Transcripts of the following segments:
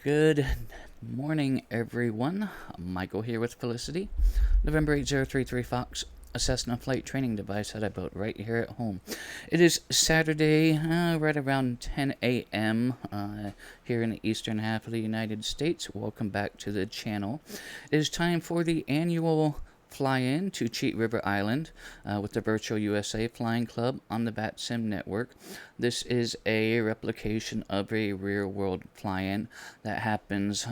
Good morning, everyone. Michael here with Felicity. November 8033 Fox, a Cessna flight training device that I built right here at home. It is Saturday, right around 10 a.m. Here in the eastern half of the United States. Welcome back to the channel. It is time for the annual fly-in to Cheat River Island with the Virtual USA Flying Club on the VATSIM network. This is a replication of a real-world fly-in that happens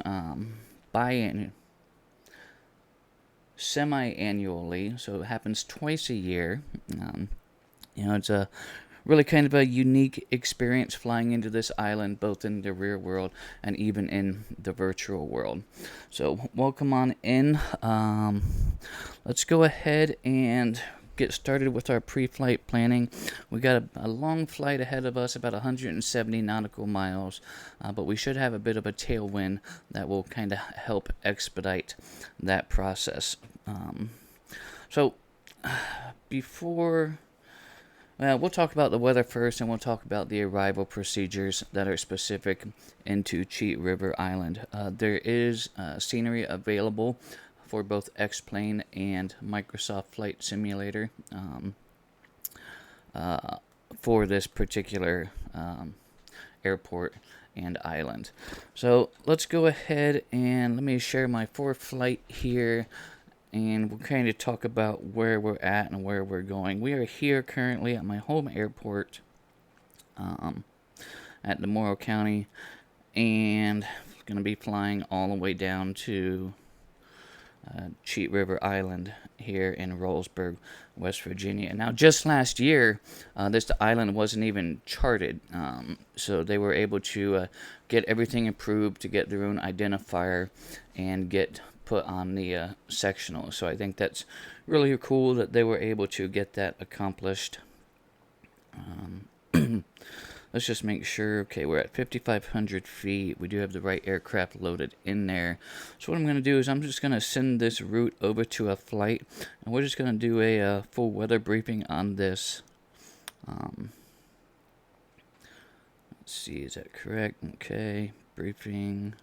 semi-annually, so it happens twice a year. It's a really kind of a unique experience flying into this island, both in the real world and even in the virtual world. So welcome on in. Let's go ahead and get started with our pre-flight planning. We got a long flight ahead of us, about 170 nautical miles, but we should have a bit of a tailwind that will kind of help expedite that process. We'll talk about the weather first, and we'll talk about the arrival procedures that are specific into Cheat River Island. There is scenery available for both X-Plane and Microsoft Flight Simulator for this particular airport and island. So let's go ahead and let me share my flight here, and we'll kind of talk about where we're at and where we're going. We are here currently at my home airport at the Morrow County, and going to be flying all the way down to Cheat River Island here in Rollsburg, West Virginia. Now, just last year, this island wasn't even charted, so they were able to get everything approved to get their own identifier and get put on the sectional. So I think that's really cool that they were able to get that accomplished. Let's just make sure. Okay, we're at 5,500 feet. We do have the right aircraft loaded in there. So what I'm going to do is I'm just going to send this route over to a flight, and we're just going to do a full weather briefing on this. Let's see, is that correct? Okay, briefing.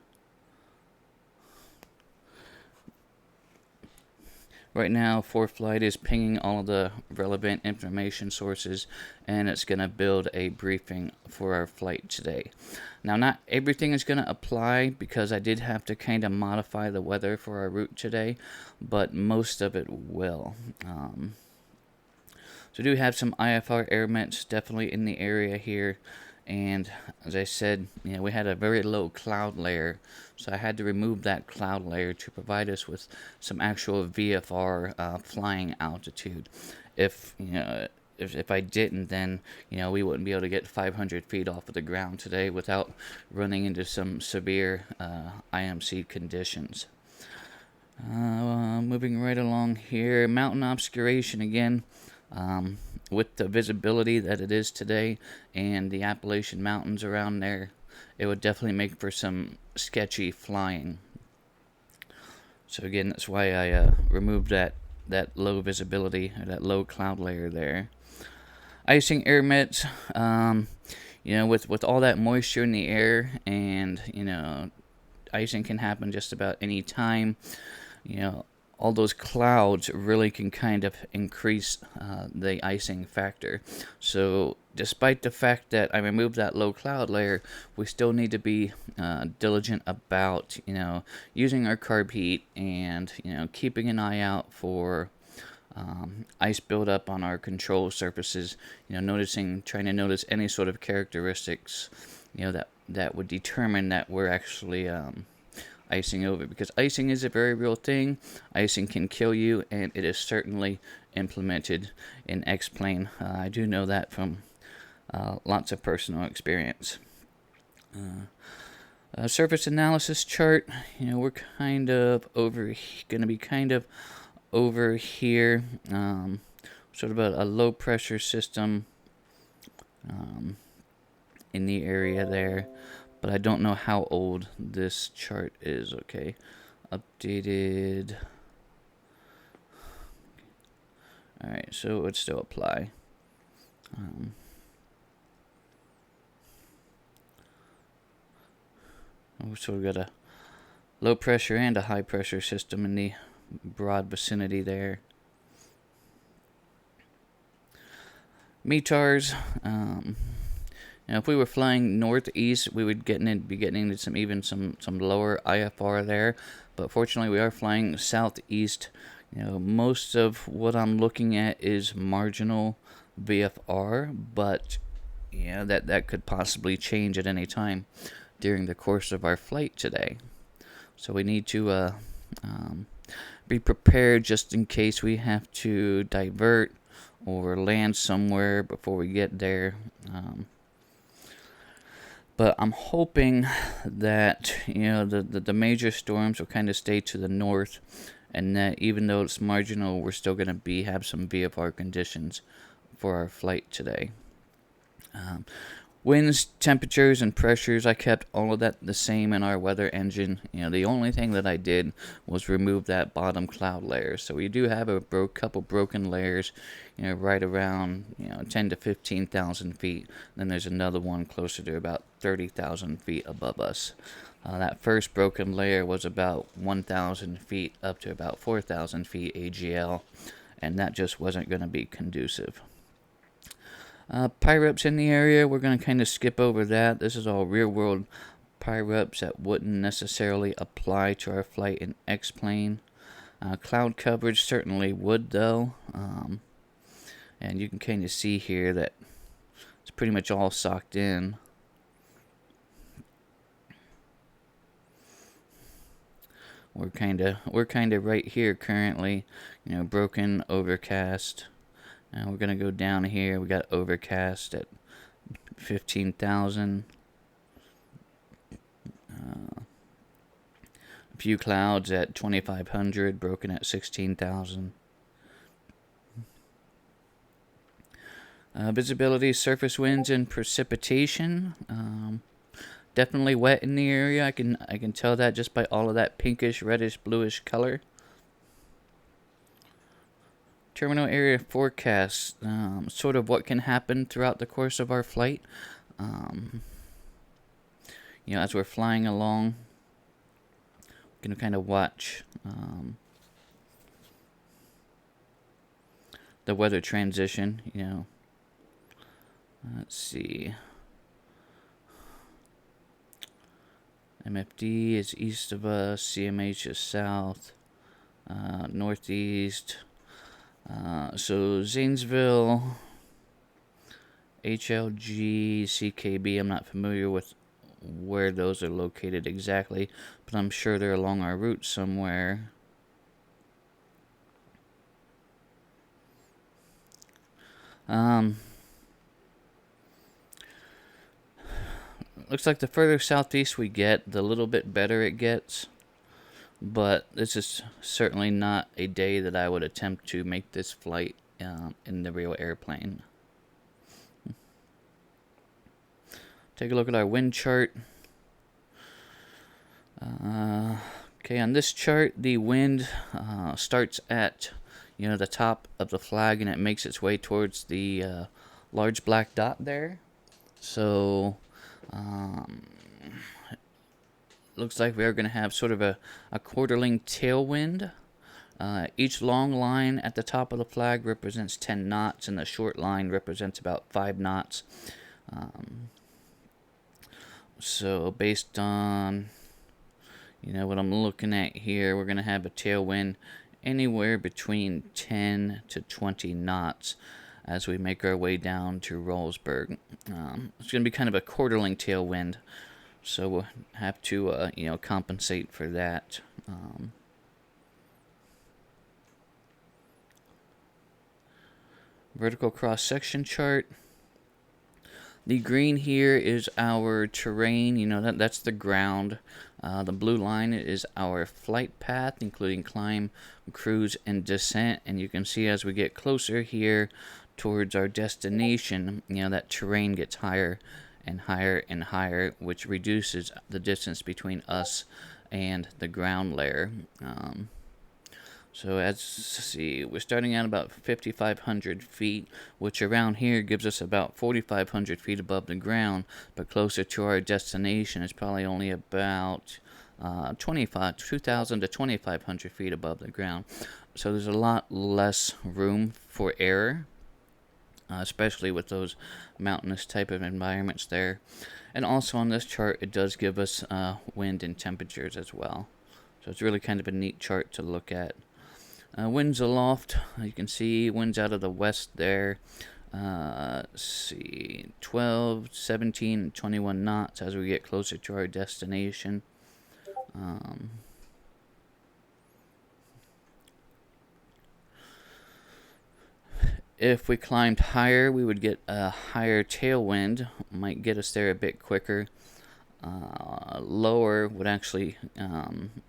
Right now, ForeFlight is pinging all of the relevant information sources, and it's going to build a briefing for our flight today. Now, not everything is going to apply because I did have to kind of modify the weather for our route today, but most of it will. So we do have some IFR air vents definitely in the area here. And as I said, we had a very low cloud layer, so I had to remove that cloud layer to provide us with some actual VFR flying altitude. If I didn't, then we wouldn't be able to get 500 feet off of the ground today without running into some severe IMC conditions. Moving right along here, mountain obscuration again. With the visibility that it is today and the Appalachian Mountains around there, it would definitely make for some sketchy flying. So again, that's why I removed that low visibility, or that low cloud layer there. Icing air mets, with all that moisture in the air, and icing can happen just about any time. All those clouds really can kind of increase the icing factor. So despite the fact that I removed that low cloud layer, we still need to be diligent about using our carb heat and keeping an eye out for ice buildup on our control surfaces. Trying to notice any sort of characteristics that would determine that we're actually icing over, because icing is a very real thing. Icing can kill you, and it is certainly implemented in X-Plane. I do know that from lots of personal experience. Surface analysis chart, we're kind of going to be kind of over here, sort of a low pressure system in the area there. But I don't know how old this chart is. Okay, updated. Alright, so it would still apply. So we've got a low pressure and a high pressure system in the broad vicinity there. METARs, if we were flying northeast, we would be getting into some lower IFR there. But fortunately, we are flying southeast. Most of what I'm looking at is marginal VFR, but that could possibly change at any time during the course of our flight today. So we need to be prepared just in case we have to divert or land somewhere before we get there. But I'm hoping that the major storms will kind of stay to the north, and that even though it's marginal, we're still going to have some VFR conditions for our flight today. Winds, temperatures, and pressures, I kept all of that the same in our weather engine. The only thing that I did was remove that bottom cloud layer. So we do have a couple broken layers, right around 10 to 15,000 feet. Then there's another one closer to about 30,000 feet above us. That first broken layer was about 1,000 feet up to about 4,000 feet AGL, and that just wasn't going to be conducive. Pyrups in the area, we're going to kind of skip over that. This is all real-world pyrups that wouldn't necessarily apply to our flight in X-plane. Cloud coverage certainly would, though. And you can kind of see here that it's pretty much all socked in. We're kind of right here currently, broken, overcast. We're going to go down here. We got overcast at 15,000. A few clouds at 2,500, broken at 16,000. Visibility, surface winds, and precipitation. Definitely wet in the area. I can tell that just by all of that pinkish, reddish, bluish color. Terminal area forecast, sort of what can happen throughout the course of our flight. As we're flying along, we're going to kind of watch the weather transition. Let's see. MFD is east of us, CMH is south, northeast. So Zanesville, HLG, CKB, I'm not familiar with where those are located exactly, but I'm sure they're along our route somewhere. Looks like the further southeast we get, the little bit better it gets. But this is certainly not a day that I would attempt to make this flight in the real airplane. Take a look at our wind chart. Okay, on this chart, the wind starts at the top of the flag, and it makes its way towards the large black dot there. So looks like we are going to have sort of a quarterling tailwind. Each long line at the top of the flag represents 10 knots, and the short line represents about 5 knots. So based on what I'm looking at here, we're going to have a tailwind anywhere between 10 to 20 knots as we make our way down to Rollsburg. It's going to be kind of a quarterling tailwind, so we'll have to compensate for that. Vertical cross-section chart. The green here is our terrain, that's the ground. The blue line is our flight path, including climb, cruise, and descent. And you can see as we get closer here towards our destination, that terrain gets higher and higher and higher, which reduces the distance between us and the ground layer. So let's see, we're starting at about 5,500 feet, which around here gives us about 4,500 feet above the ground, but closer to our destination it's probably only about 2,000 to 2,500 feet above the ground. So there's a lot less room for error, especially with those mountainous type of environments there. And also on this chart, it does give us wind and temperatures as well. So it's really kind of a neat chart to look at. Winds aloft, you can see winds out of the west there. Let's see, 12, 17, 21 knots as we get closer to our destination. If we climbed higher, we would get a higher tailwind, might get us there a bit quicker. Lower would actually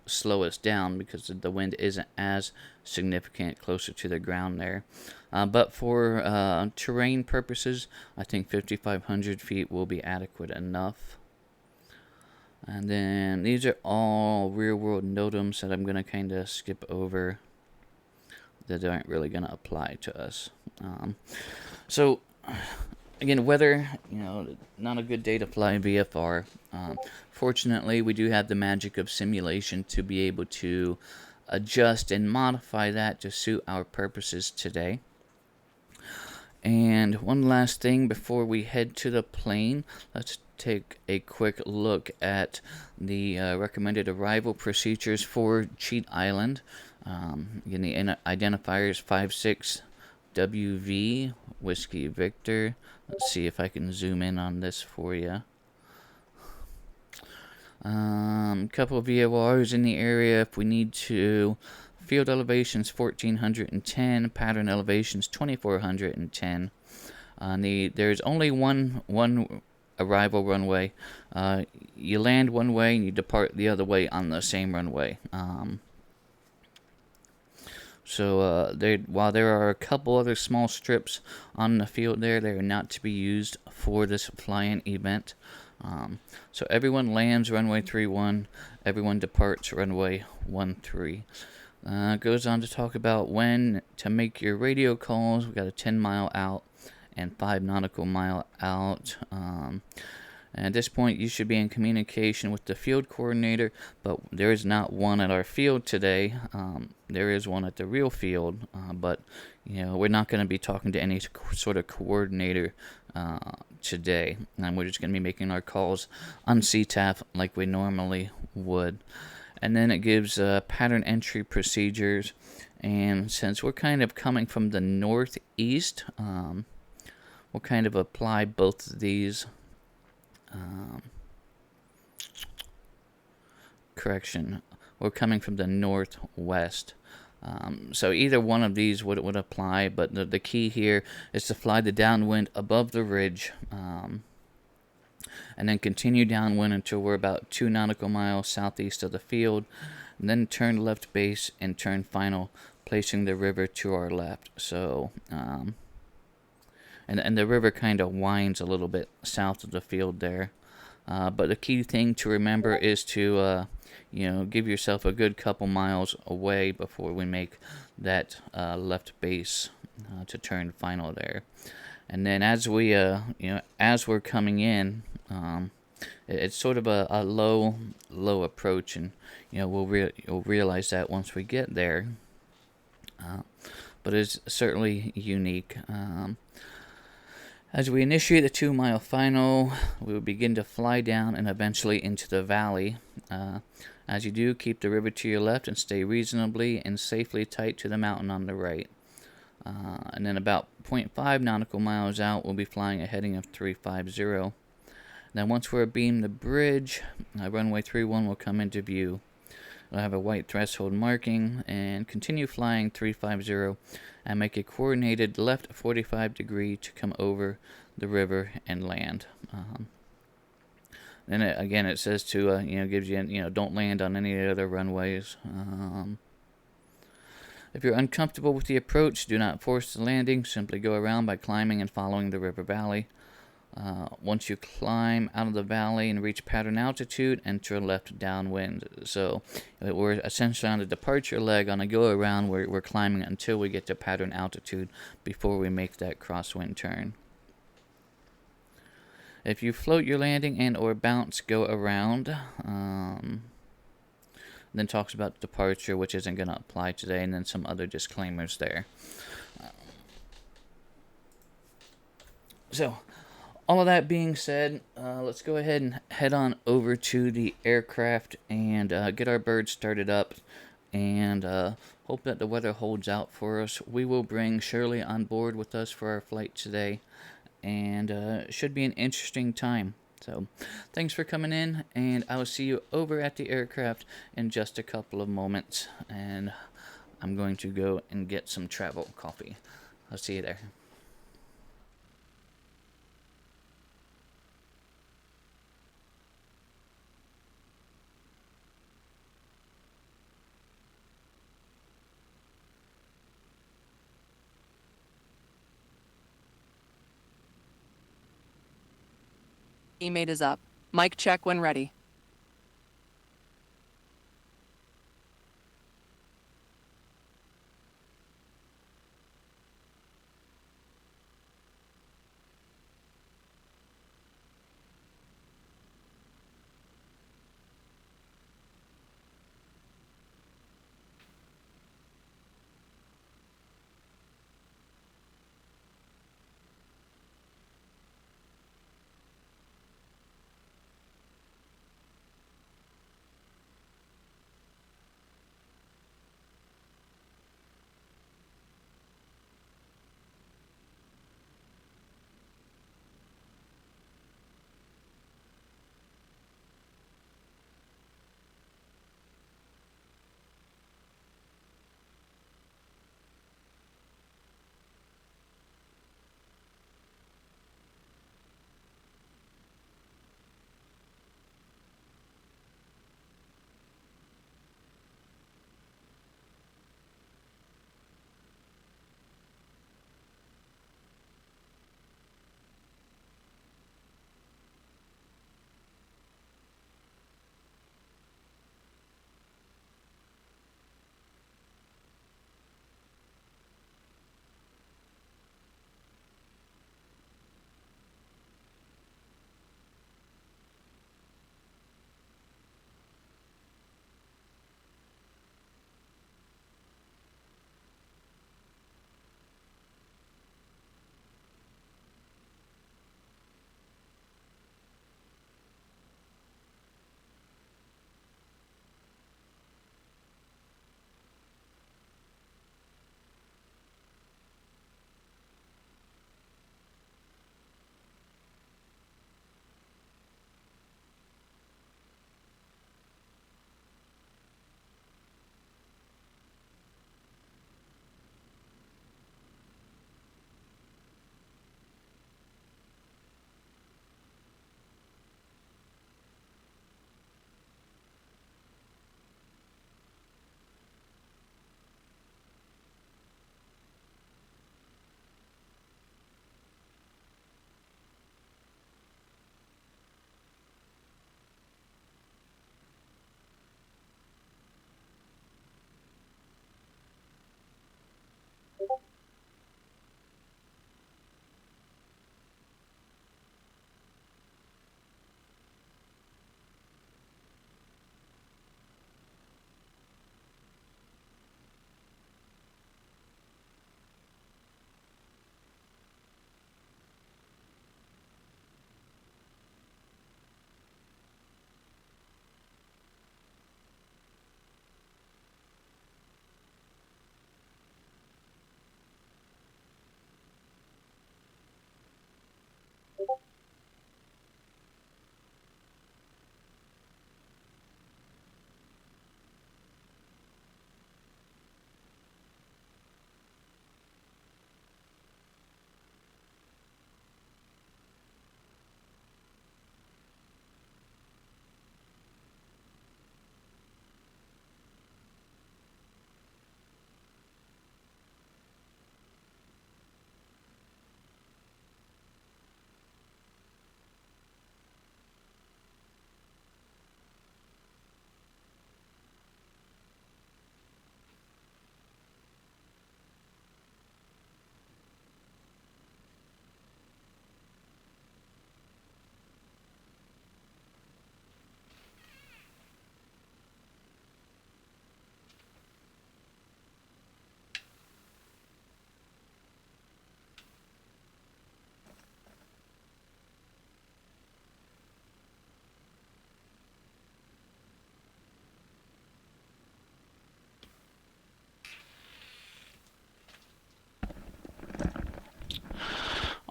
slow us down because the wind isn't as significant closer to the ground there. But for terrain purposes, I think 5,500 feet will be adequate enough. And then these are all real world NOTAMs that I'm going to kind of skip over, that aren't really going to apply to us. So again, weather, not a good day to fly VFR. Fortunately, we do have the magic of simulation to be able to adjust and modify that to suit our purposes today. And one last thing before we head to the plane, let's take a quick look at the recommended arrival procedures for Cheat Island. Again, the identifiers 56WV, Whiskey Victor. Let's see if I can zoom in on this for you. Couple of VORs in the area if we need to. Field elevations 1410, pattern elevations 2410. There's only one arrival runway. You land one way and you depart the other way on the same runway. While there are a couple other small strips on the field there, they are not to be used for this fly-in event. So everyone lands runway 31, everyone departs runway 13. Goes on to talk about when to make your radio calls. We got a 10-mile out and 5 nautical mile out. At this point, you should be in communication with the field coordinator, but there is not one at our field today. There is one at the real field, but we're not going to be talking to any sort of coordinator today, and we're just going to be making our calls on CTAF like we normally would. And then it gives pattern entry procedures, and since we're kind of coming from the northeast, we'll kind of apply both of these. Correction, we're coming from the northwest. So either one of these would apply, but the key here is to fly the downwind above the ridge, and then continue downwind until we're about 2 nautical miles southeast of the field, and then turn left base and turn final, placing the river to our left. So, and the river kind of winds a little bit south of the field there. But the key thing to remember is to, give yourself a good couple miles away before we make that left base to turn final there. And then as we, as we're coming in, it's sort of a low approach, and we'll realize that once we get there. But it's certainly unique. As we initiate the 2-mile final, we will begin to fly down and eventually into the valley. As you do, keep the river to your left and stay reasonably and safely tight to the mountain on the right. And then about 0.5 nautical miles out, we'll be flying a heading of 350. Then once we're abeam the bridge, runway 31 will come into view. We'll have a white threshold marking and continue flying 350 and make a coordinated left 45 degree to come over the river and land. Then again, it says to gives you don't land on any other runways. If you're uncomfortable with the approach, do not force the landing. Simply go around by climbing and following the river valley. Once you climb out of the valley and reach pattern altitude, enter left downwind. So we're essentially on the departure leg. On a go around, we're climbing until we get to pattern altitude before we make that crosswind turn. If you float your landing and or bounce, go around. Then talks about departure, which isn't going to apply today, and then some other disclaimers there. So, all of that being said, let's go ahead and head on over to the aircraft and get our bird started up, and hope that the weather holds out for us. We will bring Shirley on board with us for our flight today, and it should be an interesting time. So, thanks for coming in, and I will see you over at the aircraft in just a couple of moments, and I'm going to go and get some travel coffee. I'll see you there. Teammate is up. Mic check when ready.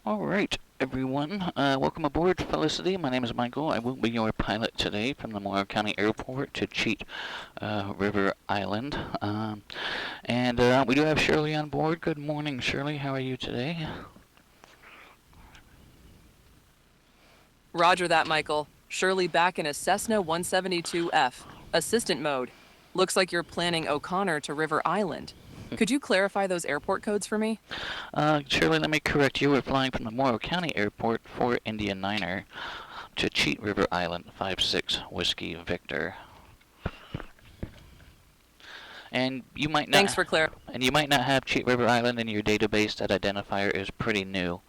All right, everyone. Welcome aboard Felicity. My name is Michael. I will be your pilot today from the Morrow County Airport to Cheat River Island. And we do have Shirley on board. Good morning, Shirley. How are you today? Roger that, Michael. Shirley back in a Cessna 172F. Assistant mode. Looks like you're planning O'Connor to River Island. Could you clarify those airport codes for me? Shirley, let me correct you. We're flying from the Morrow County Airport for India Niner to Cheat River Island, 56 Whiskey Victor. And you might not. Thanks for clarifying. And you might not have Cheat River Island in your database. That identifier is pretty new.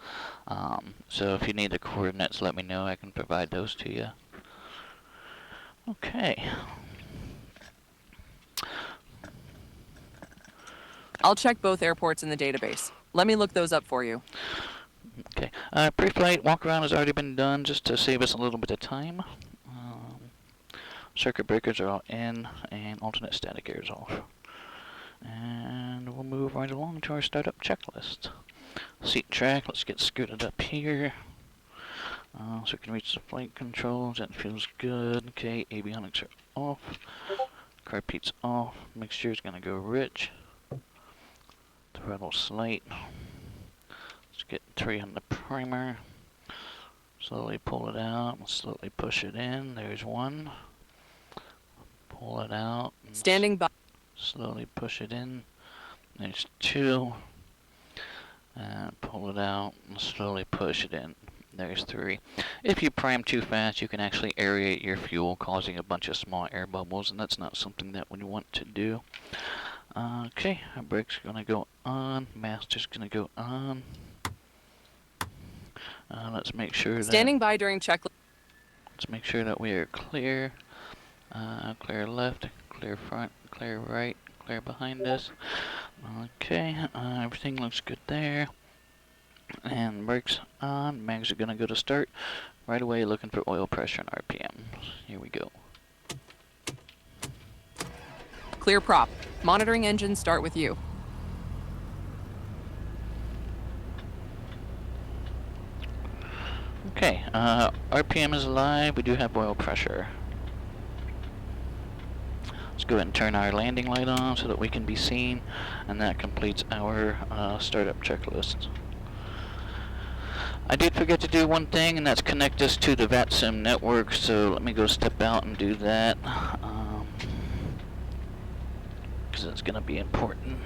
So if you need the coordinates, let me know. I can provide those to you. Okay. I'll check both airports in the database. Let me look those up for you. Okay. Pre-flight walk-around has already been done just to save us a little bit of time. Circuit breakers are all in, and alternate static air is off. And we'll move right along to our startup checklist. Seat track, let's get scooted up here. So we can reach the flight controls. That feels good. Okay, avionics are off. Carpeet's off. Mixture is going to go rich. Throttle slight. Let's get 3 on the primer. Slowly pull it out. Slowly push it in. There's 1. Pull it out. Standing by. Slowly push it in. There's 2. And pull it out and slowly push it in. There's 3. If you prime too fast, you can actually aerate your fuel, causing a bunch of small air bubbles, and that's not something that we want to do. Okay, our brakes are going to go on. Master's going to go on. Let's make sure that... Standing by during checklist. Let's make sure that we are clear. Clear left, clear front, clear right, clear behind us. Okay, everything looks good there. And brakes on. Mags are going to go to start. Right away looking for oil pressure and RPM. Here we go. Clear prop. Monitoring engine start with you. Okay, RPM is live. We do have oil pressure. Let's go ahead and turn our landing light on so that we can be seen, and that completes our startup checklist. I did forget to do one thing, and that's connect us to the VATSIM network, so let me go step out and do that, because it's going to be important.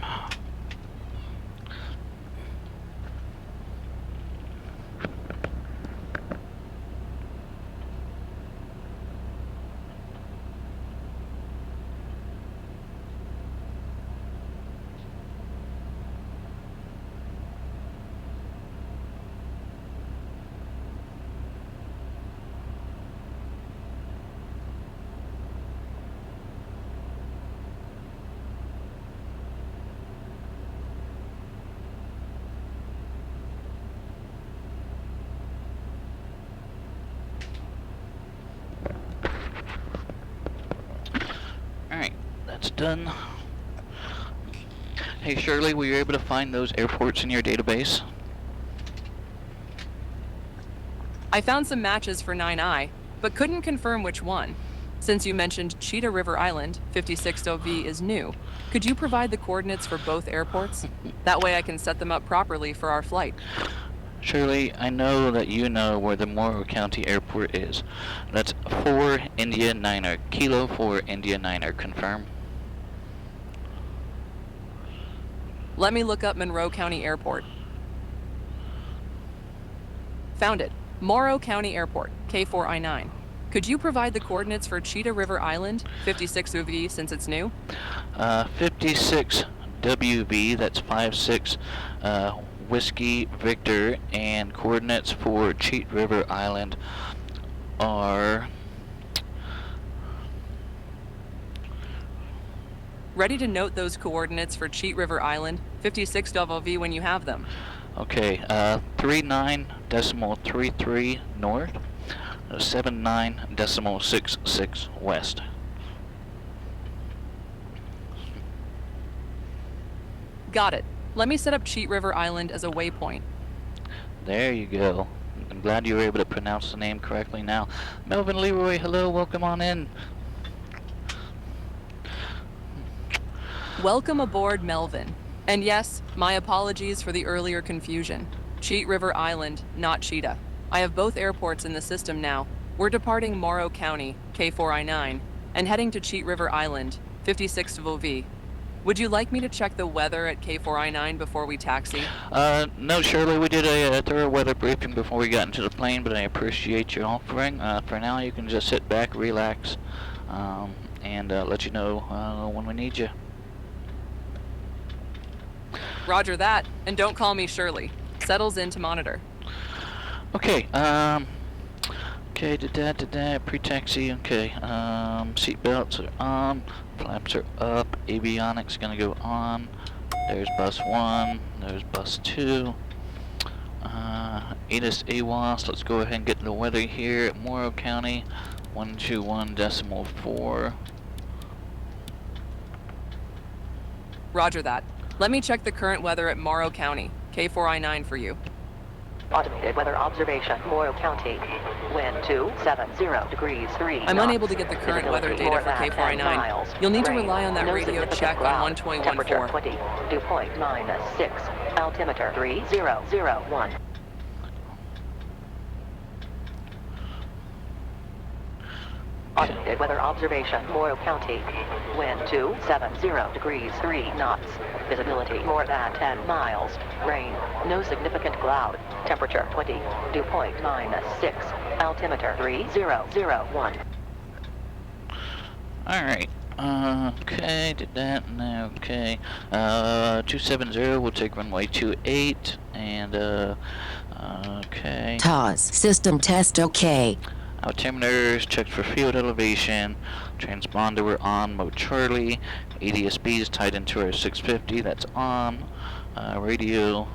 Alright, that's done. Hey Shirley, were you able to find those airports in your database? I found some matches for 9i, but couldn't confirm which one. Since you mentioned Cheetah River Island, 56WV is new. Could you provide the coordinates for both airports? That way I can set them up properly for our flight. Shirley, I know that you know where the Morrow County Airport is. That's 4 India Niner. Kilo 4 India Niner. Confirm? Let me look up Monroe County Airport. Found it. Morrow County Airport, K4i9. Could you provide the coordinates for Cheetah River Island, 56WV, since it's new? 56WV, that's 56 Whiskey Victor, and coordinates for Cheat River Island are... Ready to note those coordinates for Cheat River Island, 56WV, when you have them. Okay, 39.33 north, 79.66 west. Got it. Let me set up Cheat River Island as a waypoint. There you go. I'm glad you were able to pronounce the name correctly now. Melvin Leroy, hello, welcome on in. Welcome aboard, Melvin. And yes, my apologies for the earlier confusion. Cheat River Island, not Cheetah. I have both airports in the system now. We're departing Morrow County, K4i9, and heading to Cheat River Island, 56WV. Would you like me to check the weather at K4i9 before we taxi? No, Shirley, we did a thorough weather briefing before we got into the plane, but I appreciate your offering. For now, you can just sit back, relax, and let you know when we need you. Roger that, and don't call me Shirley. Settles in to monitor. Okay, okay, pre-taxi, okay, seat belts are on, flaps are up, avionics gonna go on, there's bus 1, there's bus 2, ATIS AWAS, let's go ahead and get the weather here at Morrow County, 121.4. Roger that. Let me check the current weather at Morrow County, K4i9 for you. Automated weather observation, Morrow County. Wind 270 degrees 3 I'm knots. unable to get the current weather Visibility data for more than 10 K4i9. miles. You'll need to Rain. rely on that No radio significant check cloud. on 121.4. Temperature 20, dew point -6. Altimeter 3001. Automated weather observation, Morrow County. Wind 270 degrees 3 knots. Visibility more than 10 miles. Rain. No significant cloud. Temperature 20. Dew point -6. Altimeter 3001. Alright, okay, did that, okay, 270, we'll take runway 28, and, okay. TOS, system test okay. Altimeters, checked for field elevation, transponder we're on, mode Charlie, ADSB is tied into our 650, that's on, radio.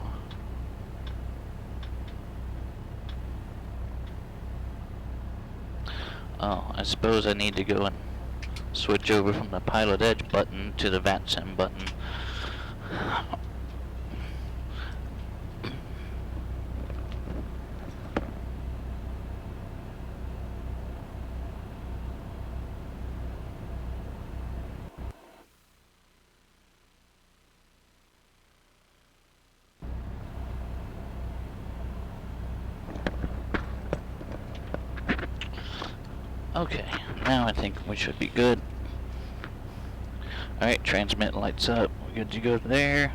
Oh, I suppose I need to go and switch over from the pilot edge button to the VATSIM button. Okay, now I think we should be good. Alright, transmit lights up. We're good to go there.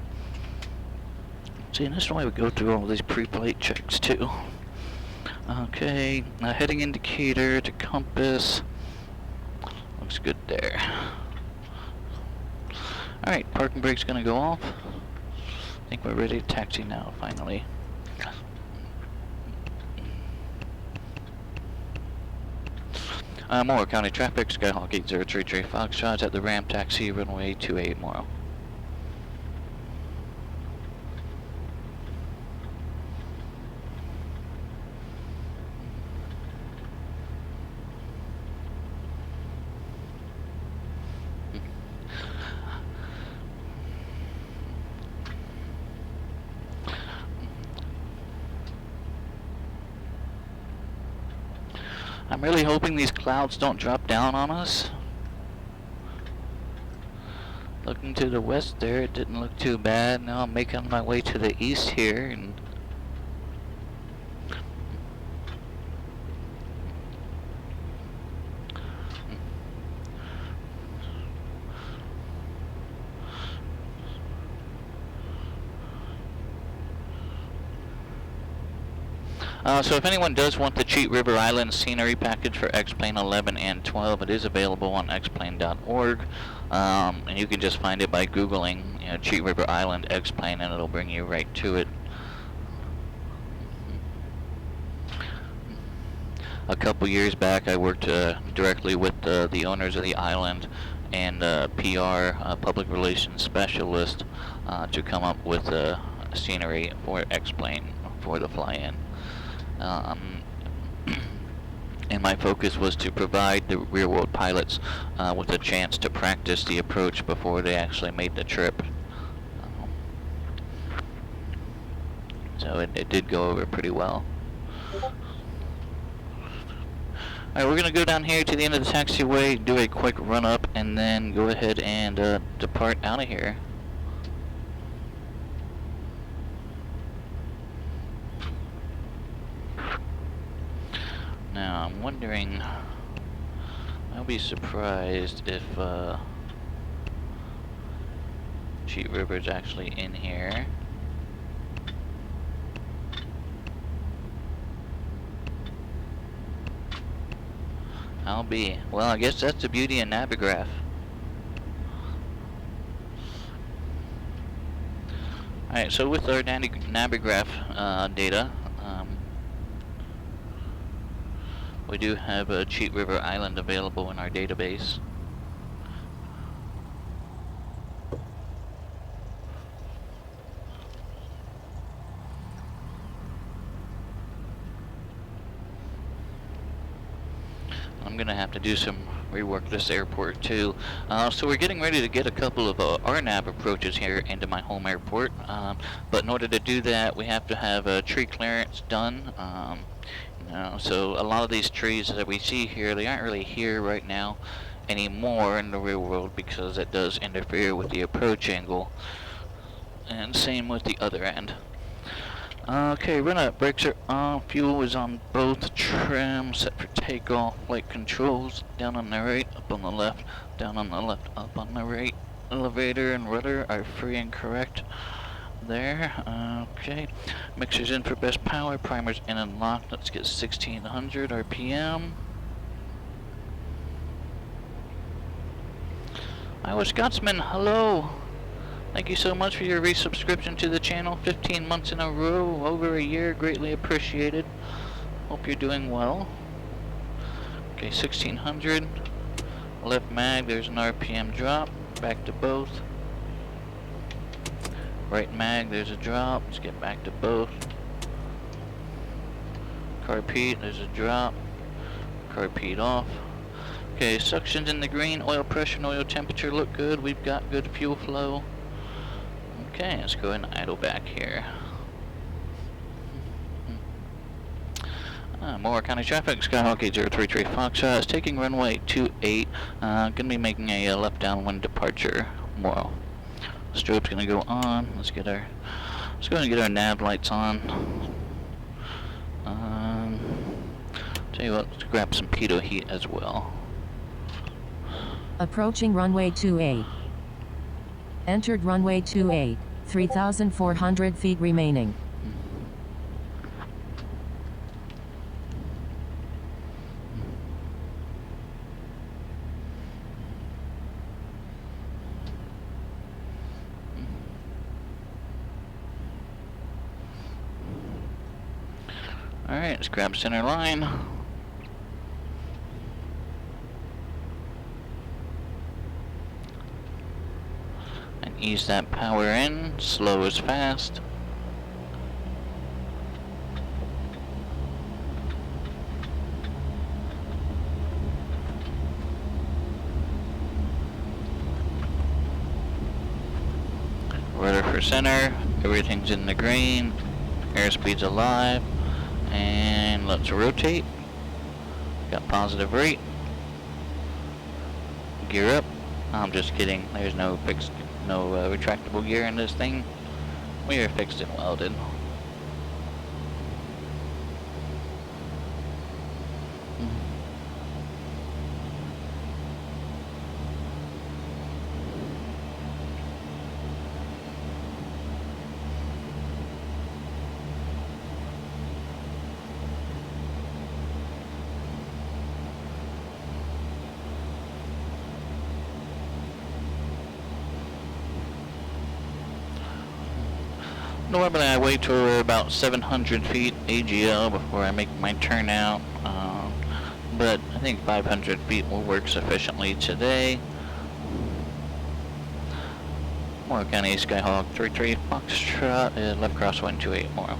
See, and this is why we go through all these pre-flight checks too. Okay, heading indicator to compass. Looks good there. Alright, parking brake's gonna go off. I think we're ready to taxi now, finally. Morrow County traffic, Skyhawk 8033 Foxtrot at the ramp, taxi runway 28 Morrow. I'm really hoping these clouds don't drop down on us. Looking to the west there, it didn't look too bad. Now I'm making my way to the east here, and so if anyone does want the Cheat River Island scenery package for X-Plane 11 and 12, it is available on xplane.org, and you can just find it by Googling, you know, Cheat River Island X-Plane, and it'll bring you right to it. A couple years back, I worked directly with the owners of the island and PR, public relations specialist, to come up with scenery for X-Plane for the fly-in. And my focus was to provide the rear-world pilots with a chance to practice the approach before they actually made the trip. So So it did go over pretty well. Alright, we're going to go down here to the end of the taxiway, do a quick run up, and then go ahead and depart out of here. Now, I'm wondering, I'll be surprised if Cheat River's actually in here. I'll be. Well, I guess that's the beauty of Navigraph. Alright, so with our Navigraph data, we do have a Cheat River Island available in our database. I'm gonna have to do some rework this airport too. So we're getting ready to get a couple of RNAV approaches here into my home airport. But in order to do that, we have to have a tree clearance done. So a lot of these trees that we see here, they aren't really here right now anymore in the real world because it does interfere with the approach angle. And same with the other end. Okay, run up, brakes are on, fuel is on both, trim, set for takeoff, flight controls, down on the right, up on the left, down on the left, up on the right, elevator and rudder are free and correct there. Okay, mixer's in for best power, primer's in and locked, let's get 1600 RPM. Iowa Scotsman, hello! Thank you so much for your resubscription to the channel. 15 months in a row, over a year, greatly appreciated. Hope you're doing well. Okay, 1600. Left mag, there's an RPM drop. Back to both. Right mag, there's a drop. Let's get back to both. Carpete, there's a drop. Carpete off. Okay, suction's in the green. Oil pressure and oil temperature look good. We've got good fuel flow. Okay, let's go ahead and idle back here. More County traffic, Skyhawk 8033 Foxtrot is taking runway 28. Gonna be making a left downwind departure tomorrow. Strobe's gonna go on. Let's go ahead and get our nav lights on. Tell you what, let's grab some pitot heat as well. Approaching runway 28. Entered runway 28. 3,400 feet remaining. Alright, let's grab center line. And ease that power in, slow is fast. Rudder for center, everything's in the green, airspeed's alive. And let's rotate. Got positive rate. Gear up. I'm just kidding. There's no retractable gear in this thing. We are fixed and welded. Normally I wait till we're about 700 feet AGL before I make my turnout, but I think 500 feet will work sufficiently today. More County Skyhawk 33 Foxtrot, left crosswind 28 more.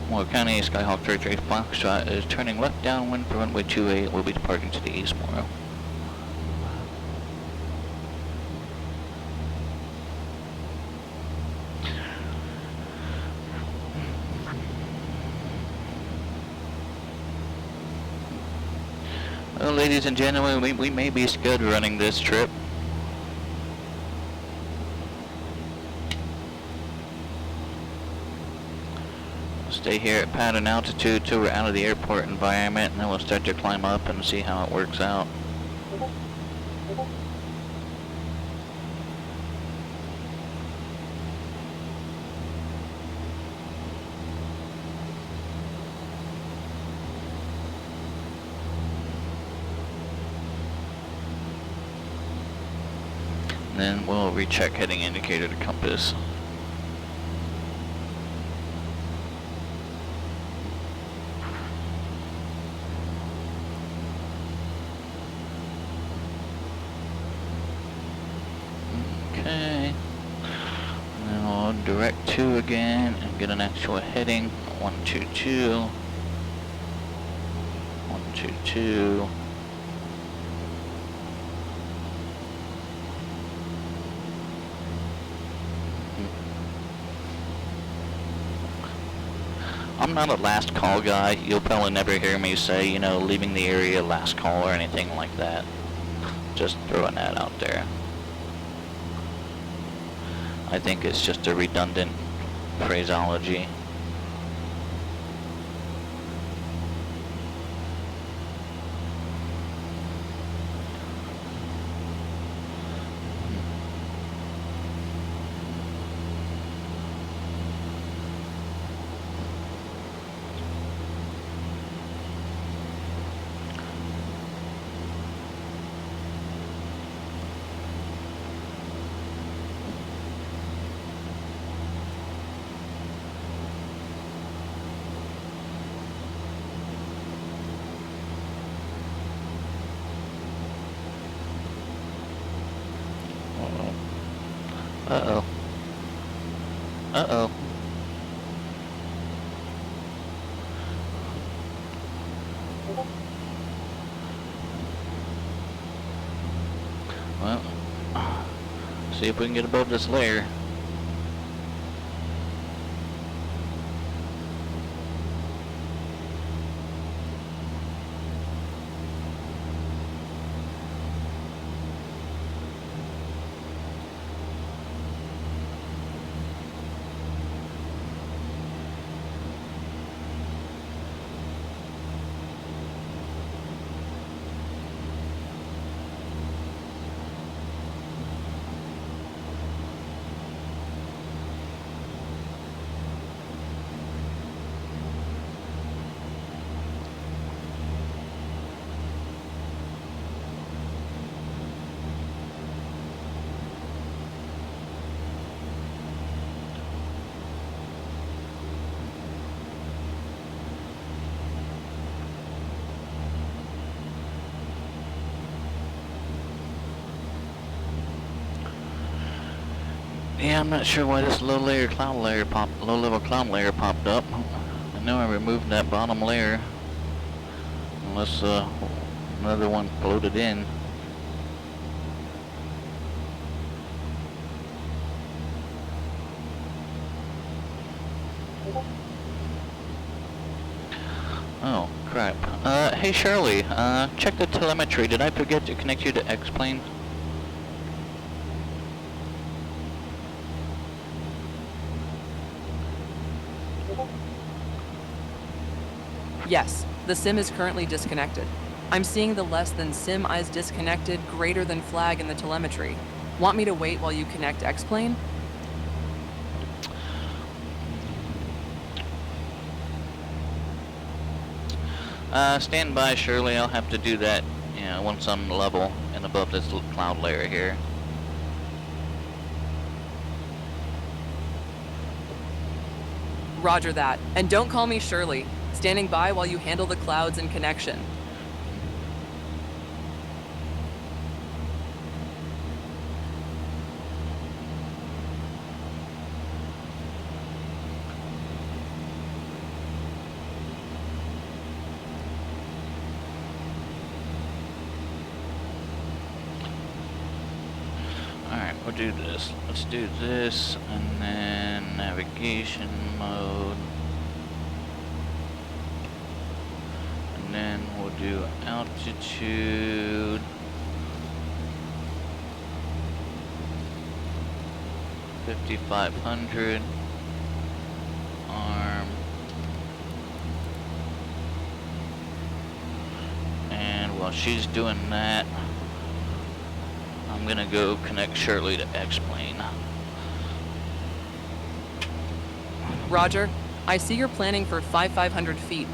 Moyle County, Skyhawk 33 Foxtrot is turning left downwind for runway 28. We'll be departing to the east, Moyle. Well, ladies and gentlemen, we may be scud running this trip. Stay here at pattern altitude till we're out of the airport environment, and then we'll start to climb up and see how it works out. And then we'll recheck heading indicator to compass. Okay, and then I'll direct 2 again and get an actual heading. 122, 122. I'm not a last call guy. You'll probably never hear me say, you know, leaving the area last call or anything like that. Just throwing that out there. I think it's just a redundant phraseology. Uh-oh. Uh-oh. Well, see if we can get above this layer. Yeah, I'm not sure why this low level cloud layer popped up. I know I removed that bottom layer. Unless another one floated in. Oh, crap. Hey Shirley, check the telemetry. Did I forget to connect you to X-Plane? Yes, the SIM is currently disconnected. I'm seeing the less than SIM is disconnected greater than flag in the telemetry. Want me to wait while you connect X-Plane? Stand by, Shirley. I'll have to do that, you know, once I'm level and above this cloud layer here. Roger that. And don't call me Shirley. Standing by while you handle the clouds and connection. do this. Let's do this, and then navigation mode. And then we'll do altitude. 5,500. Arm. And while she's doing that, I'm gonna go connect Shirley to X-Plane. Roger. I see you're planning for 5,500 feet.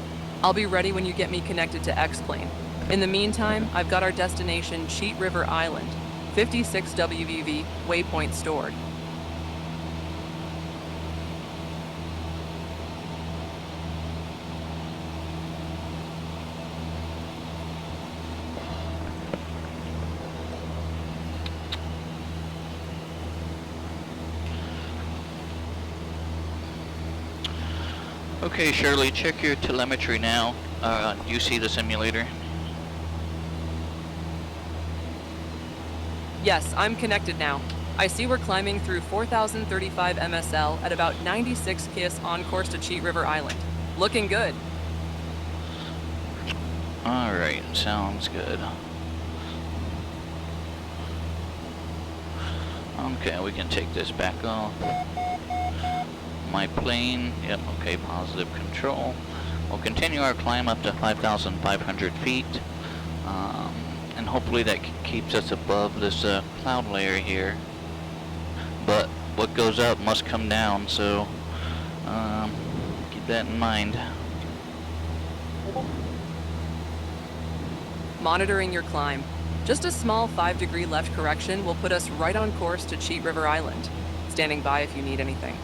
I'll be ready when you get me connected to X-Plane. In the meantime, I've got our destination, Cheat River Island, 56WV waypoint stored. Okay, Shirley, check your telemetry now. Do you see the simulator? Yes, I'm connected now. I see we're climbing through 4,035 MSL at about 96 kis on course to Cheat River Island. Looking good. Alright, sounds good. Okay, we can take this back off. My plane, yep, okay, positive control. We'll continue our climb up to 5,500 feet. And hopefully that keeps us above this cloud layer here. But what goes up must come down, so keep that in mind. Monitoring your climb. Just a small 5-degree left correction will put us right on course to Cheat River Island. Standing by if you need anything.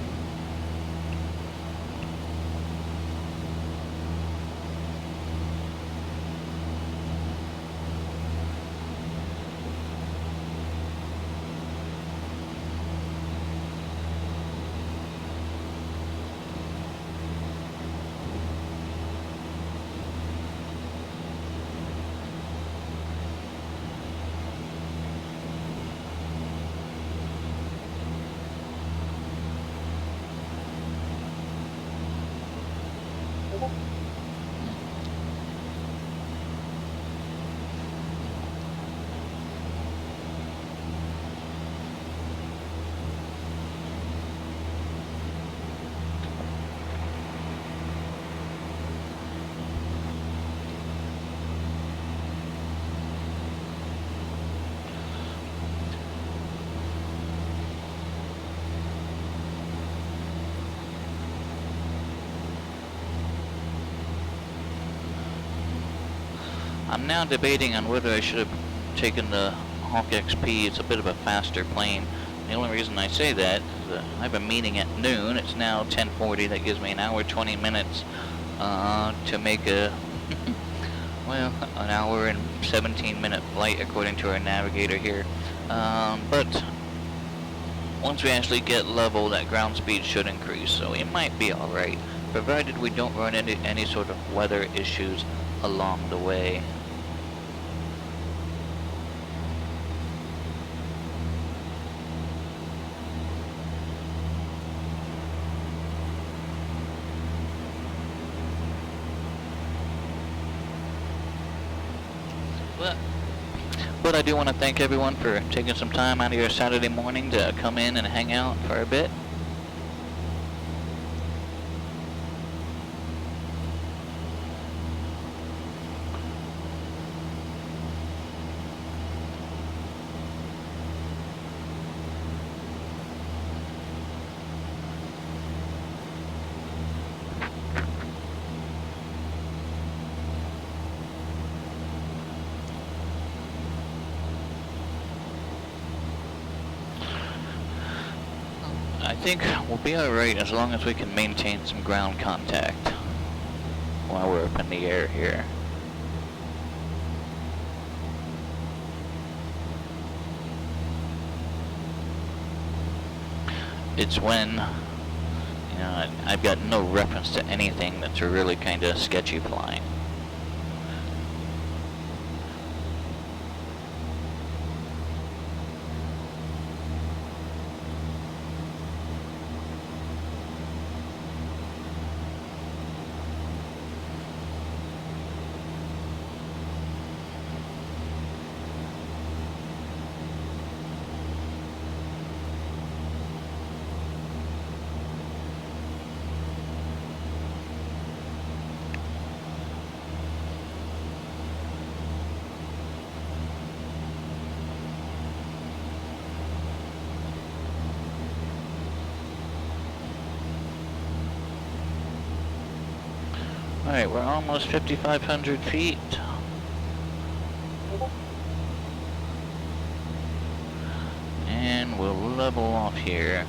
I'm now debating on whether I should have taken the Hawk XP. It's a bit of a faster plane. The only reason I say that is that I have a meeting at noon. It's now 10:40. That gives me an hour 20 minutes to make a well, an hour and 17-minute flight according to our navigator here. But once we actually get level, that ground speed should increase, so it might be alright, provided we don't run into any sort of weather issues along the way. But I do want to thank everyone for taking some time out of your Saturday morning to come in and hang out for a bit. I think we'll be alright as long as we can maintain some ground contact while we're up in the air here. It's when, you know, I've got no reference to anything that's really kind of sketchy flying. Alright, we're almost 5,500 feet. And we'll level off here.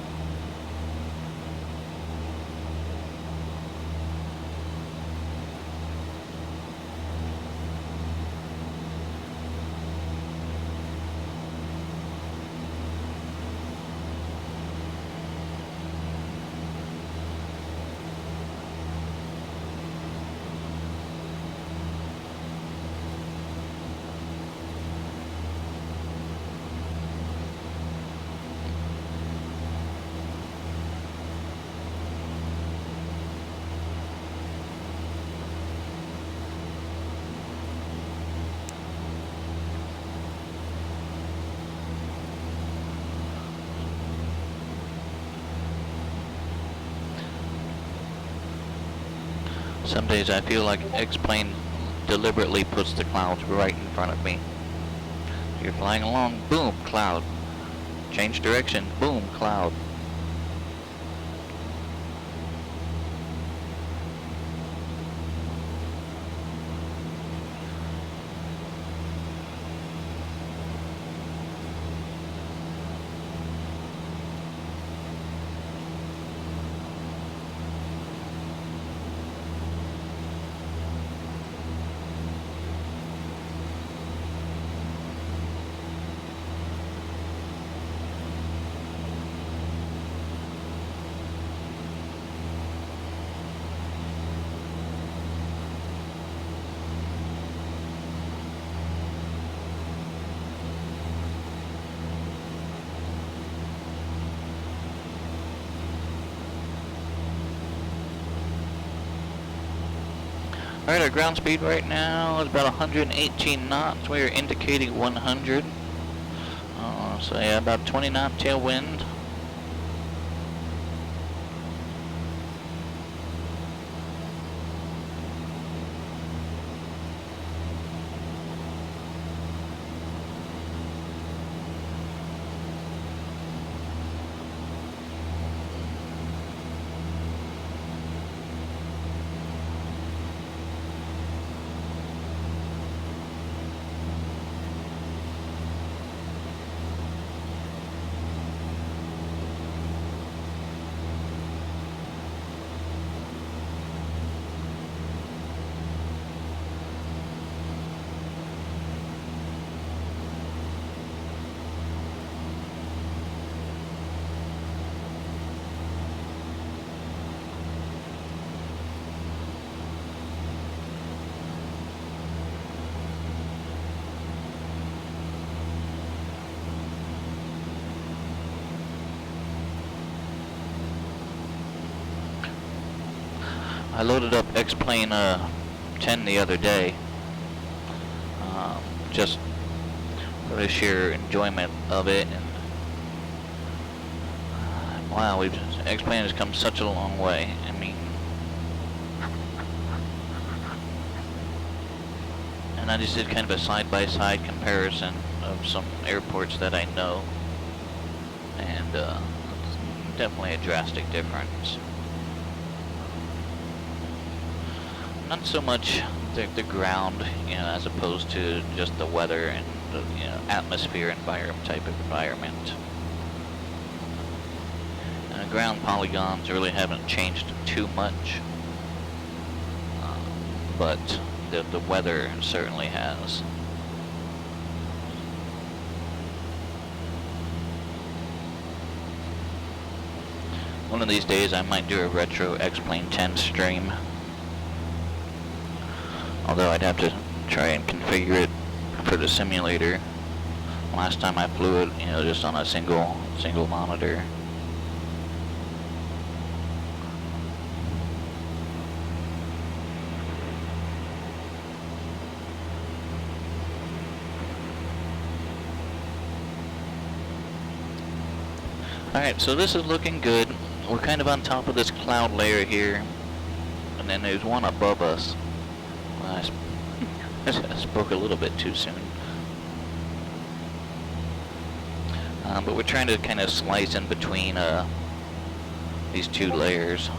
Some days I feel like X-Plane deliberately puts the clouds right in front of me. You're flying along, boom, cloud. Change direction, boom, cloud. Alright, our ground speed right now is about 118 knots. We are indicating 100. So yeah, about 20 knot tailwind. I loaded up X-Plane 10 the other day, just for the sheer enjoyment of it. And wow, X-Plane has come such a long way. I mean, and I just did kind of a side-by-side comparison of some airports that I know, and it's definitely a drastic difference. Not so much the ground, you know, as opposed to just the weather and the, you know, atmosphere environment type of environment. Ground polygons really haven't changed too much, but the weather certainly has. One of these days I might do a retro X-Plane 10 stream. Although I'd have to try and configure it for the simulator. Last time I flew it, you know, just on a single monitor. Alright, so this is looking good. We're kind of on top of this cloud layer here, and then there's one above us. I spoke a little bit too soon. But we're trying to kind of slice in between these two layers.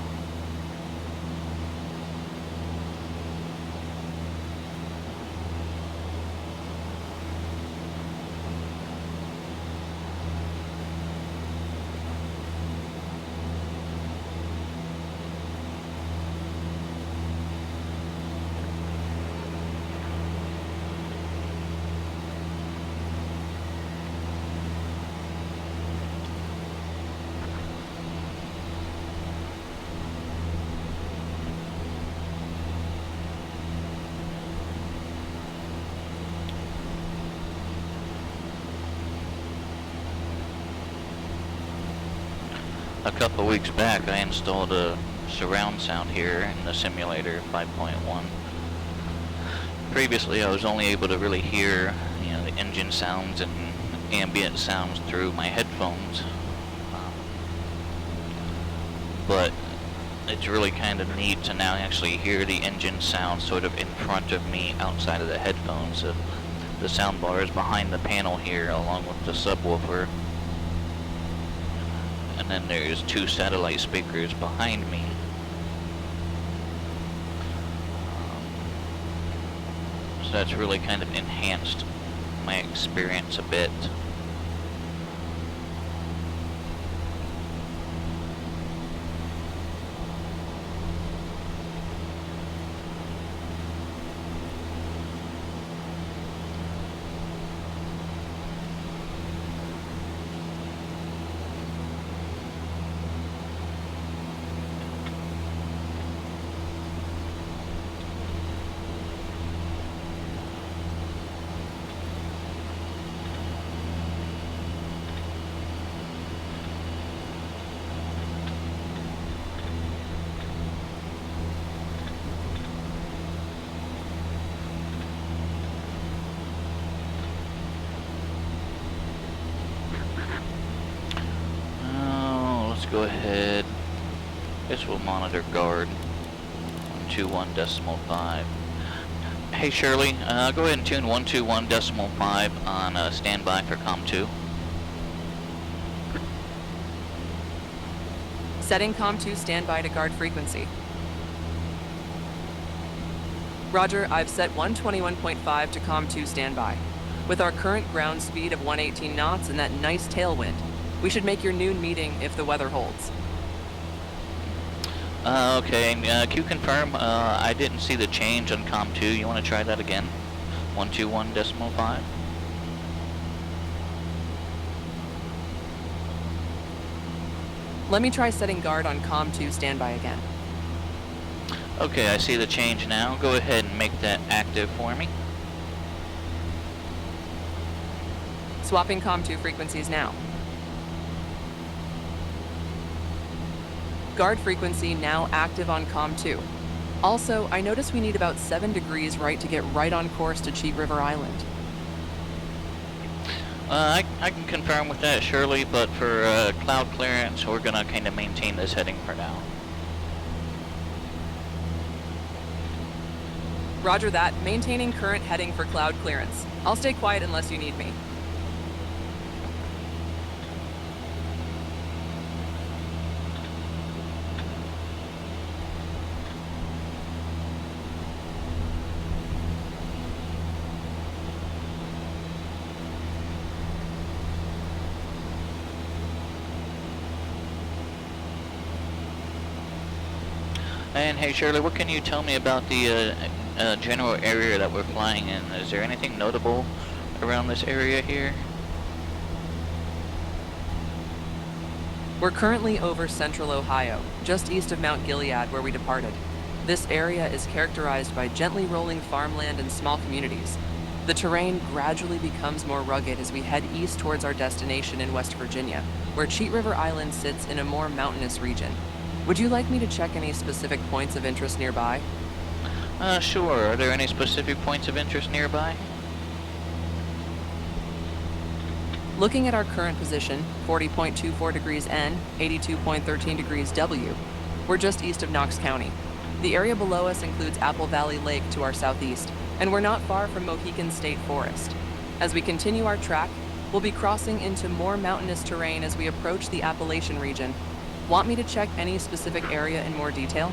A couple weeks back, I installed a surround sound here in the simulator 5.1. Previously, I was only able to really hear, the engine sounds and ambient sounds through my headphones. But it's really kind of neat to now actually hear the engine sound sort of in front of me outside of the headphones. The sound bar is behind the panel here along with the subwoofer. And then there's 2 satellite speakers behind me. So that's really kind of enhanced my experience a bit. Go ahead. This will monitor guard 121.5. Hey Shirley, go ahead and tune 121.5 on standby for COM 2. Setting COM 2 standby to guard frequency. Roger, I've set 121.5 to COM 2 standby. With our current ground speed of 118 knots and that nice tailwind, we should make your noon meeting if the weather holds. Okay, Q confirm, I didn't see the change on COM 2. You want to try that again? 121.5? Let me try setting guard on COM 2 standby again. Okay, I see the change now. Go ahead and make that active for me. Swapping COM 2 frequencies now. Guard frequency now active on COM 2. Also, I notice we need about 7 degrees right to get right on course to Cheat River Island. I can confirm with that, Shirley, but for cloud clearance, we're gonna kind of maintain this heading for now. Roger that. Maintaining current heading for cloud clearance. I'll stay quiet unless you need me. And hey Shirley, what can you tell me about the general area that we're flying in? Is there anything notable around this area here? We're currently over central Ohio, just east of Mount Gilead where we departed. This area is characterized by gently rolling farmland and small communities. The terrain gradually becomes more rugged as we head east towards our destination in West Virginia, where Cheat River Island sits in a more mountainous region. Would you like me to check any specific points of interest nearby? Sure. Are there any specific points of interest nearby? Looking at our current position, 40.24 degrees N, 82.13 degrees W, we're just east of Knox County. The area below us includes Apple Valley Lake to our southeast, and we're not far from Mohican State Forest. As we continue our track, we'll be crossing into more mountainous terrain as we approach the Appalachian region. Want me to check any specific area in more detail?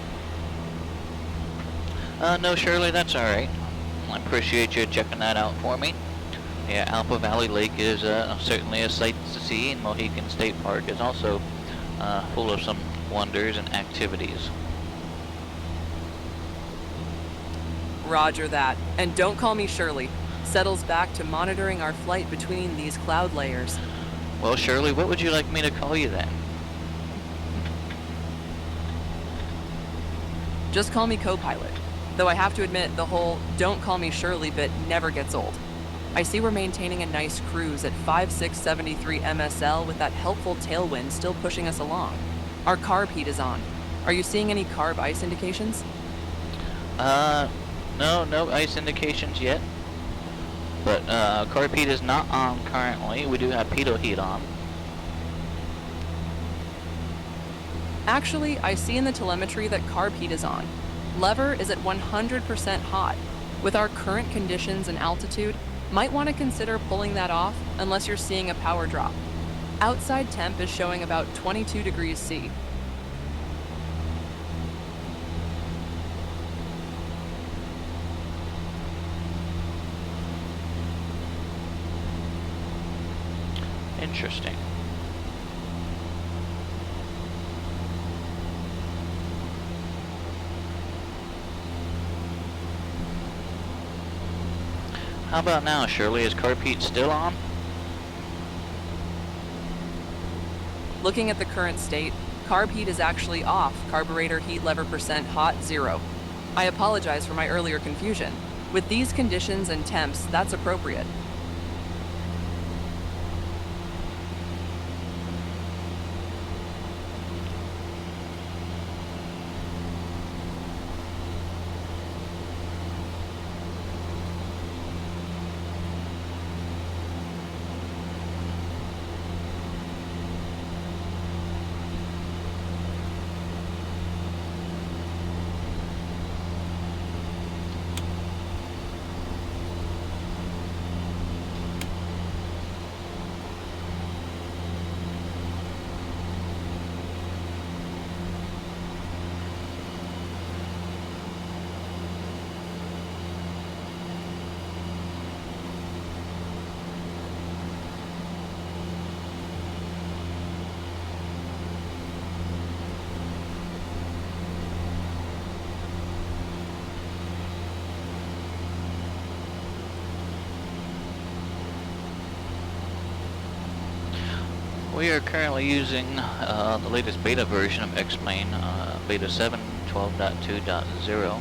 No, Shirley, that's alright. I appreciate you checking that out for me. Yeah, Apple Valley Lake is certainly a sight to see, and Mohican State Park is also full of some wonders and activities. Roger that. And don't call me Shirley. Settles back to monitoring our flight between these cloud layers. Well, Shirley, what would you like me to call you then? Just call me co-pilot. Though I have to admit, the whole don't call me Shirley bit never gets old. I see we're maintaining a nice cruise at 5673 MSL with that helpful tailwind still pushing us along. Our carb heat is on. Are you seeing any carb ice indications? No ice indications yet. But carb heat is not on currently. We do have pitot heat on. Actually, I see in the telemetry that carb heat is on. Lever is at 100% hot. With our current conditions and altitude, might want to consider pulling that off unless you're seeing a power drop. Outside temp is showing about 22 degrees C. Interesting. How about now, Shirley? Is carb heat still on? Looking at the current state, carb heat is actually off, carburetor heat lever percent hot 0. I apologize for my earlier confusion. With these conditions and temps, that's appropriate. We are currently using the latest beta version of X-Plane, beta 7, 12.2.0.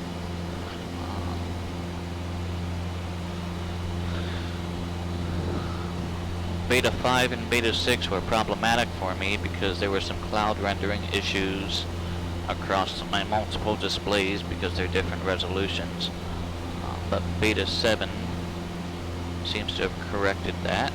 Beta 5 and beta 6 were problematic for me because there were some cloud rendering issues across my multiple displays because they're different resolutions. But beta 7 seems to have corrected that.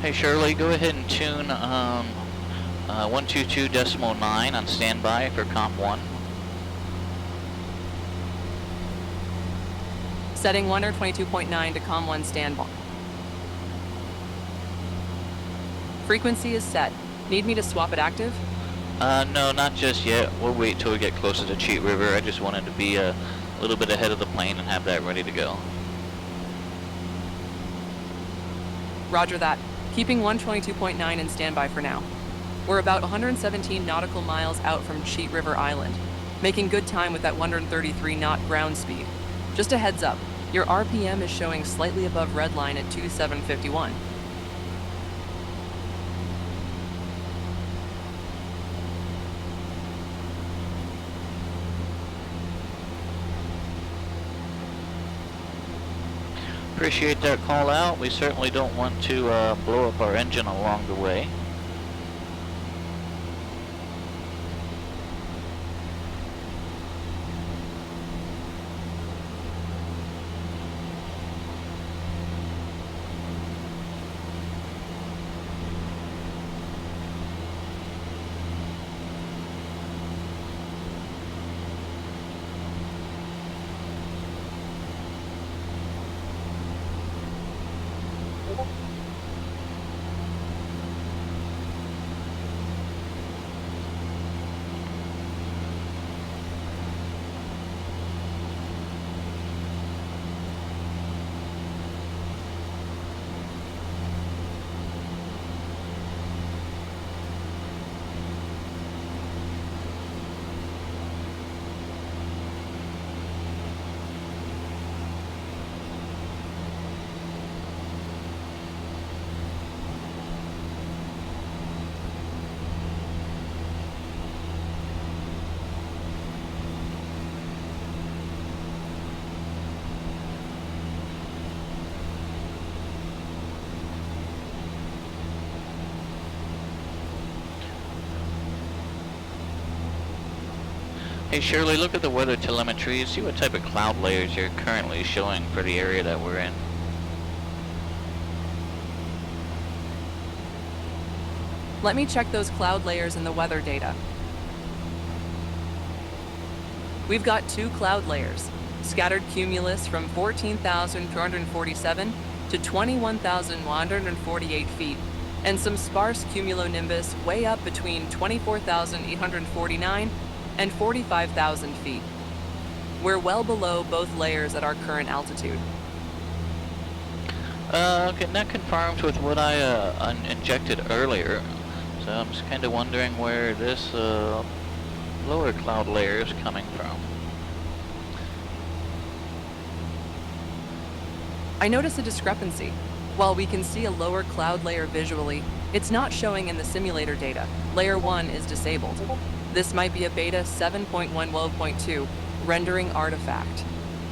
Hey Shirley, go ahead and tune 122.9 on standby for Comp 1. Setting 122.9 to COM 1 standby. Frequency is set. Need me to swap it active? No, not just yet. We'll wait till we get closer to Cheat River. I just wanted to be a little bit ahead of the plane and have that ready to go. Roger that. Keeping 122.9 in standby for now. We're about 117 nautical miles out from Cheat River Island, making good time with that 133 knot ground speed. Just a heads up, your RPM is showing slightly above redline at 2751. Appreciate that call out. We certainly don't want to blow up our engine along the way. Hey Shirley, look at the weather telemetry and see what type of cloud layers you're currently showing for the area that we're in. Let me check those cloud layers in the weather data. We've got 2 cloud layers, scattered cumulus from 14,347 to 21,148 feet, and some sparse cumulonimbus way up between 24,849 and 45,000 feet. We're well below both layers at our current altitude. Okay, that confirms with what I injected earlier. So I'm just kind of wondering where this lower cloud layer is coming from. I notice a discrepancy. While we can see a lower cloud layer visually, it's not showing in the simulator data. Layer 1 is disabled. This might be a beta 7.112.2 rendering artifact.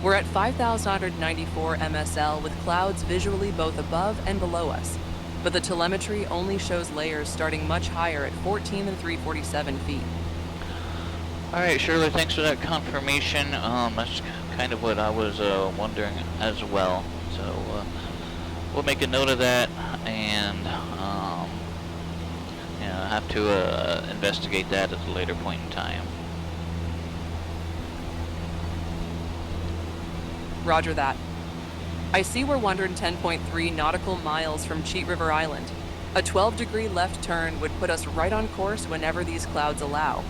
We're at 5,194 MSL with clouds visually both above and below us, but the telemetry only shows layers starting much higher at 14 and 347 feet. Alright, Shirley, thanks for that confirmation. That's kind of what I was wondering as well. So we'll make a note of that and you know, have to investigate that at a later point in time. Roger that. I see we're 110.3 nautical miles from Cheat River Island. A 12-degree left turn would put us right on course whenever these clouds allow,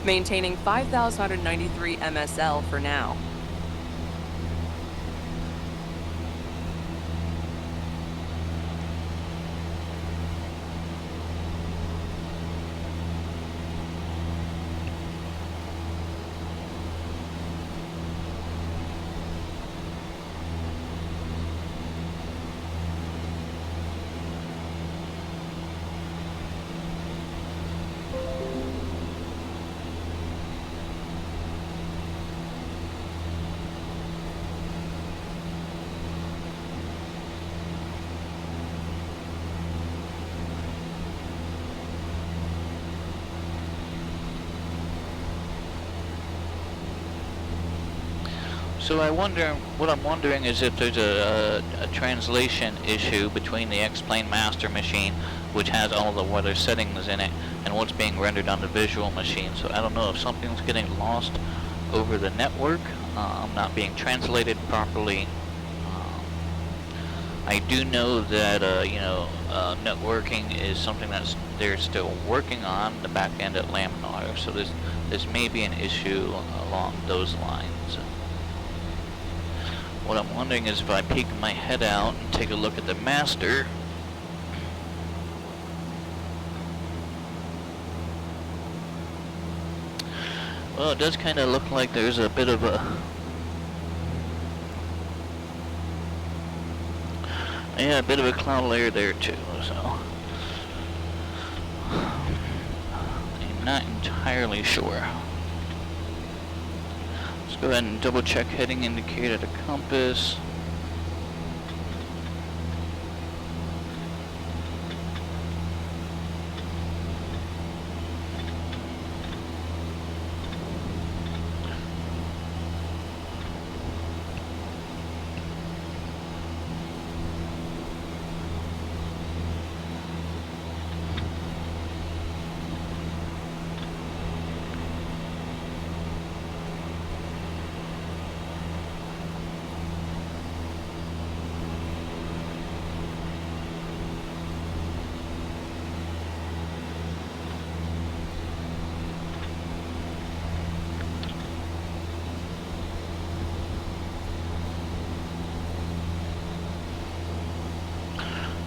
maintaining 5,193 MSL for now. So what I'm wondering is if there's a translation issue between the X-Plane master machine, which has all the weather settings in it, and what's being rendered on the visual machine. So I don't know if something's getting lost over the network, not being translated properly. I do know that networking is something that they're still working on the back end at Laminar. So this may be an issue along those lines. What I'm wondering is if I peek my head out and take a look at the master. Well, it does kind of look like there's a bit of a cloud layer there too, so I'm not entirely sure. Let's go ahead and double check heading indicator to compass.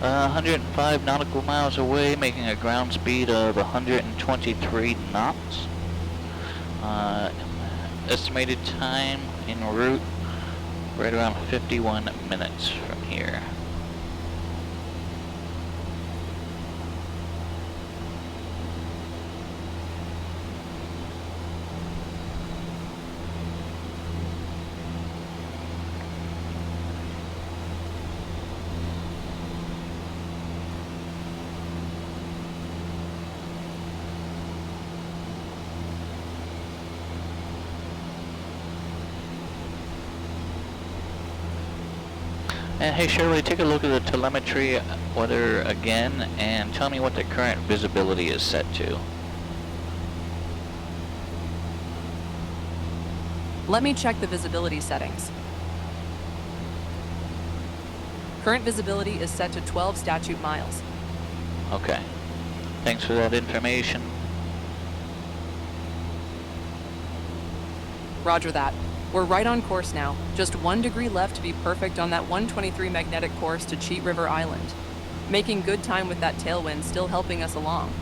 Uh, 105 nautical miles away, making a ground speed of 123 knots. Estimated time en route, right around 51 minutes from here. And hey Shirley, take a look at the telemetry weather again and tell me what the current visibility is set to. Let me check the visibility settings. Current visibility is set to 12 statute miles. Okay. Thanks for that information. Roger that. We're right on course now. Just 1 degree left to be perfect on that 123 magnetic course to Cheat River Island. Making good time with that tailwind still helping us along.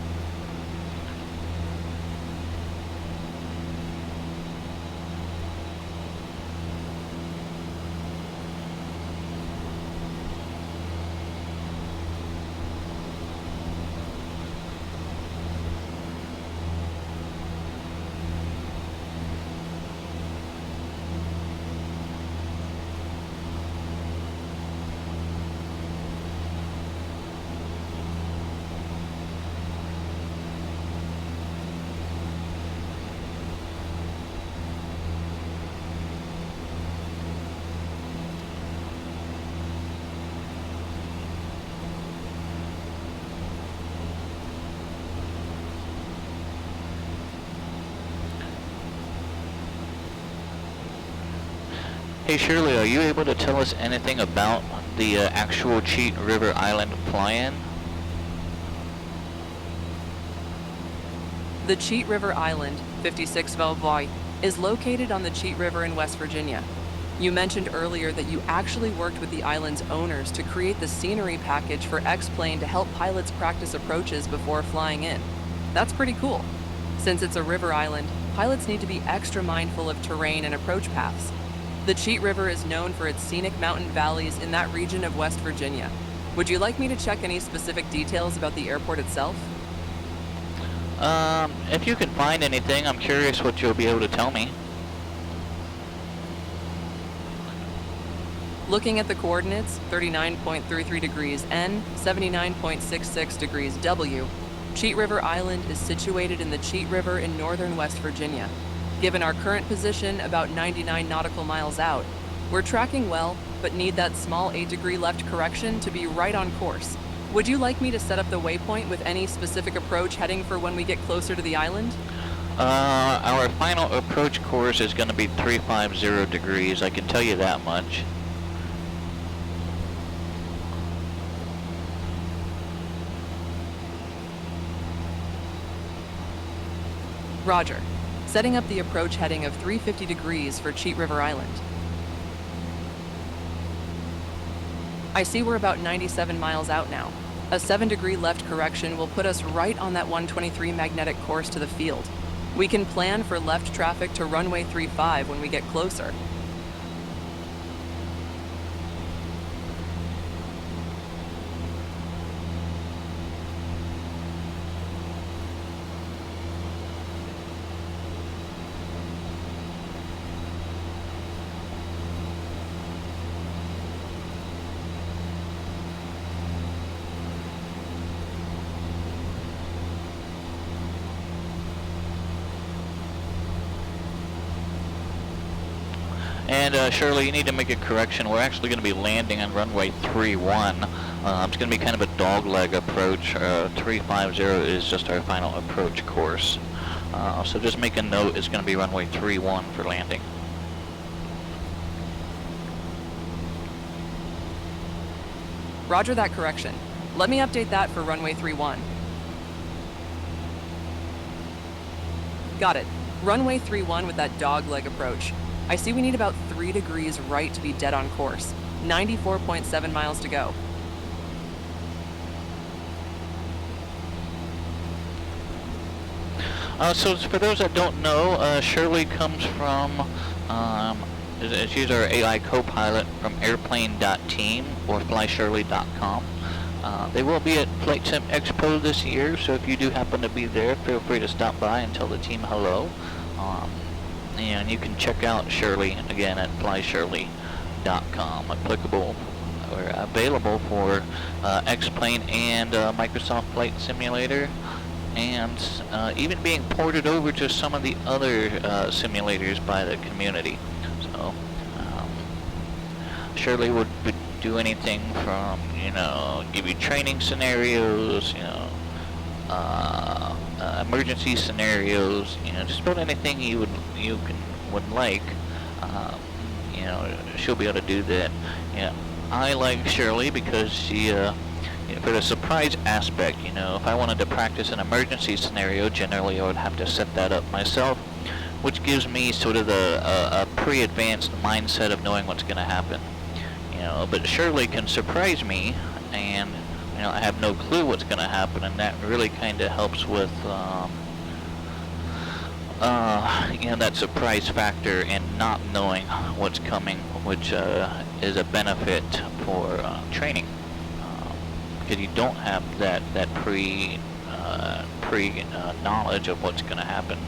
Hey Shirley, are you able to tell us anything about the actual Cheat River Island fly-in? The Cheat River Island, 56WV, is located on the Cheat River in West Virginia. You mentioned earlier that you actually worked with the island's owners to create the scenery package for X-Plane to help pilots practice approaches before flying in. That's pretty cool. Since it's a river island, pilots need to be extra mindful of terrain and approach paths. The Cheat River is known for its scenic mountain valleys in that region of West Virginia. Would you like me to check any specific details about the airport itself? If you can find anything, I'm curious what you'll be able to tell me. Looking at the coordinates, 39.33 degrees N, 79.66 degrees W, Cheat River Island is situated in the Cheat River in northern West Virginia. Given our current position about 99 nautical miles out, we're tracking well, but need that small 8-degree left correction to be right on course. Would you like me to set up the waypoint with any specific approach heading for when we get closer to the island? Our final approach course is going to be 350 degrees, I can tell you that much. Roger. Setting up the approach heading of 350 degrees for Cheat River Island. I see we're about 97 miles out now. A 7-degree left correction will put us right on that 123 magnetic course to the field. We can plan for left traffic to runway 35 when we get closer. And Shirley, you need to make a correction. We're actually going to be landing on runway 31. It's going to be kind of a dogleg approach. 350 is just our final approach course. So just make a note, it's going to be runway 31 for landing. Roger that correction. Let me update that for runway 31. Got it. Runway 31 with that dogleg approach. I see we need about 3 degrees right to be dead on course. 94.7 miles to go. So for those that don't know, Shirley comes from, she's our AI co-pilot from airplane.team or flyshirley.com. They will be at Flight Sim Expo this year, so if you do happen to be there, feel free to stop by and tell the team hello. And you can check out Shirley again at flyshirley.com. Applicable or available for X-Plane and Microsoft Flight Simulator, and even being ported over to some of the other simulators by the community. So Shirley would do anything from, give you training scenarios, emergency scenarios, just about anything would like. She'll be able to do that. I like Shirley because she, for the surprise aspect, if I wanted to practice an emergency scenario, generally I would have to set that up myself, which gives me sort of a pre-advanced mindset of knowing what's going to happen. But Shirley can surprise me, and I have no clue what's going to happen, and that really kind of helps with that surprise factor and not knowing what's coming, which is a benefit for training, because you don't have that pre knowledge of what's going to happen.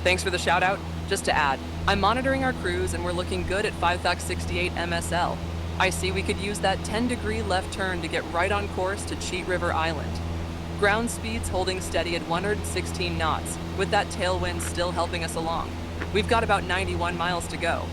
Thanks for the shout out. Just to add, I'm monitoring our cruise and we're looking good at 568 MSL. I see we could use that 10-degree left turn to get right on course to Cheat River Island. Ground speed's holding steady at 116 knots, with that tailwind still helping us along. We've got about 91 miles to go.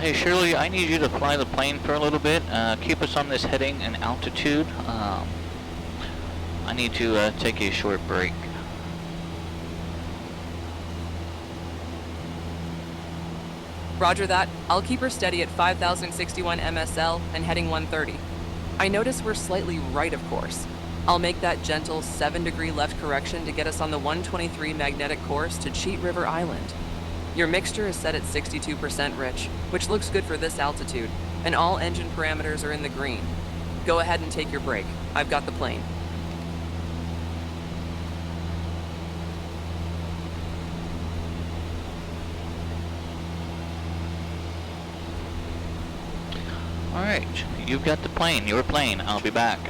Hey Shirley, I need you to fly the plane for a little bit. Keep us on this heading and altitude. I need to take a short break. Roger that. I'll keep her steady at 5,061 MSL and heading 130. I notice we're slightly right of course. I'll make that gentle 7-degree left correction to get us on the 123 magnetic course to Cheat River Island. Your mixture is set at 62% rich, which looks good for this altitude, and all engine parameters are in the green. Go ahead and take your break. I've got the plane. Alright, you've got the plane, your plane. I'll be back.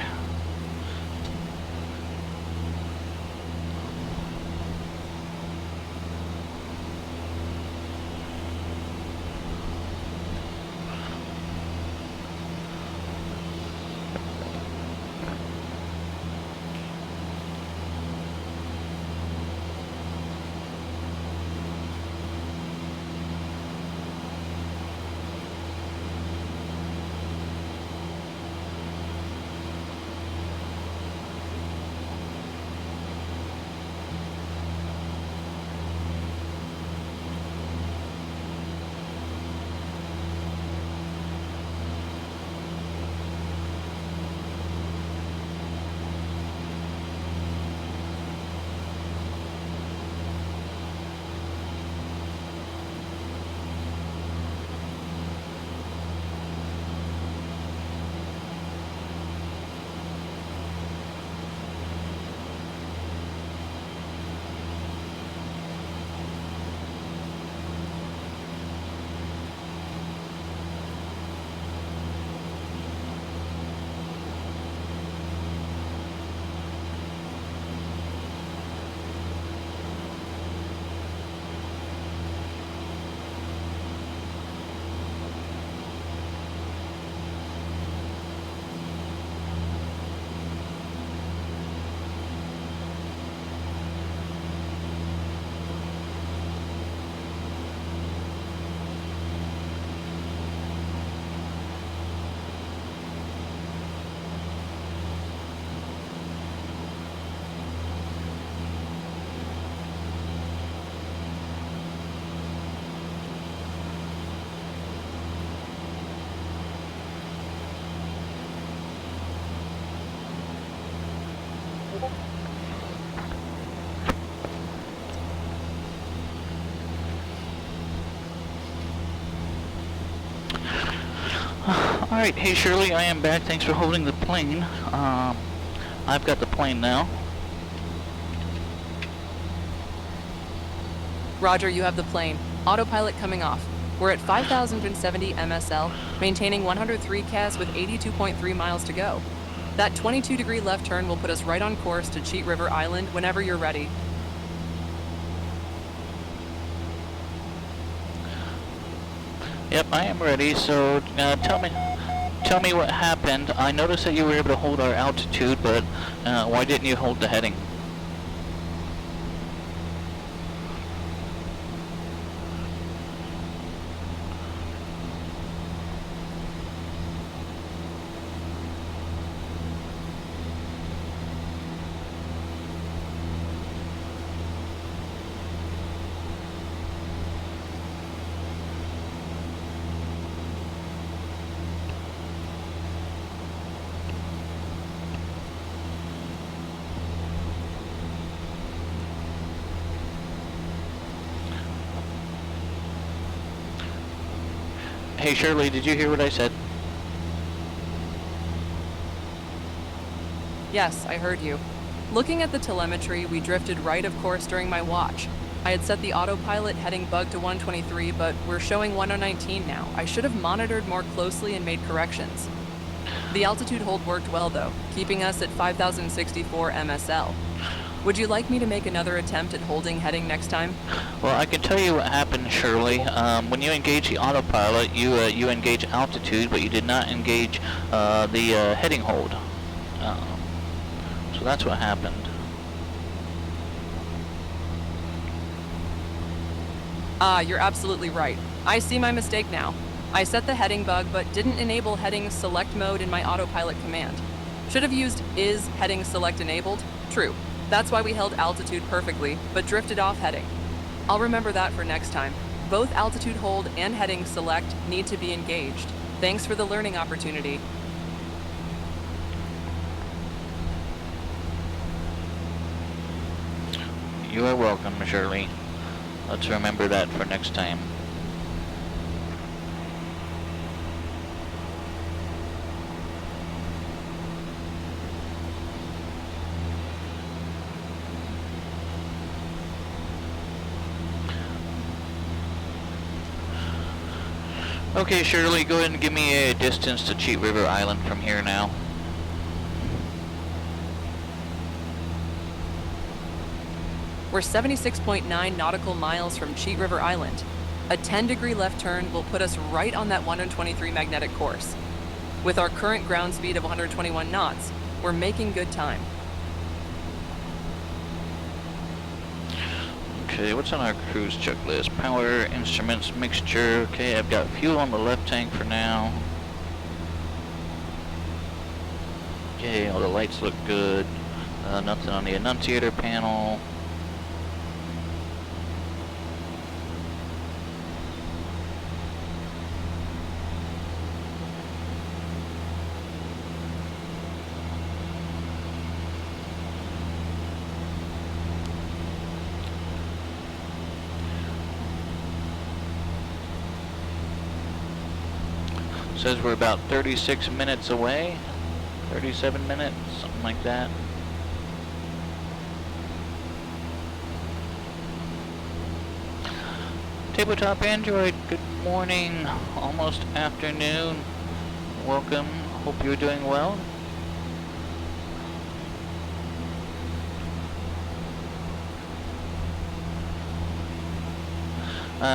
Alright, hey Shirley, I am back. Thanks for holding the plane. I've got the plane now. Roger, you have the plane. Autopilot coming off. We're at 5,070 MSL, maintaining 103 CAS with 82.3 miles to go. That 22-degree left turn will put us right on course to Cheat River Island whenever you're ready. Yep, I am ready. So tell me what happened. I noticed that you were able to hold our altitude, but why didn't you hold the heading? Hey Shirley, did you hear what I said? Yes, I heard you. Looking at the telemetry, we drifted right of course during my watch. I had set the autopilot heading bug to 123, but we're showing 1019 now. I should have monitored more closely and made corrections. The altitude hold worked well though, keeping us at 5,064 MSL. Would you like me to make another attempt at holding heading next time? Well, I can tell you what happened, Shirley. When you engage the autopilot, you engage altitude, but you did not engage the heading hold. So that's what happened. Ah, you're absolutely right. I see my mistake now. I set the heading bug, but didn't enable heading select mode in my autopilot command. Should have used is heading select enabled? True. That's why we held altitude perfectly, but drifted off heading. I'll remember that for next time. Both altitude hold and heading select need to be engaged. Thanks for the learning opportunity. You are welcome, Shirley. Let's remember that for next time. Okay, Shirley, go ahead and give me a distance to Cheat River Island from here now. We're 76.9 nautical miles from Cheat River Island. A 10-degree left turn will put us right on that 123 magnetic course. With our current ground speed of 121 knots, we're making good time. Okay, what's on our cruise checklist? Power, instruments, mixture. Okay, I've got fuel on the left tank for now. Okay, all the lights look good. Nothing on the annunciator panel. Says we're about 36 minutes away, 37 minutes, something like that. Tabletop Android, good morning, almost afternoon. Welcome, hope you're doing well.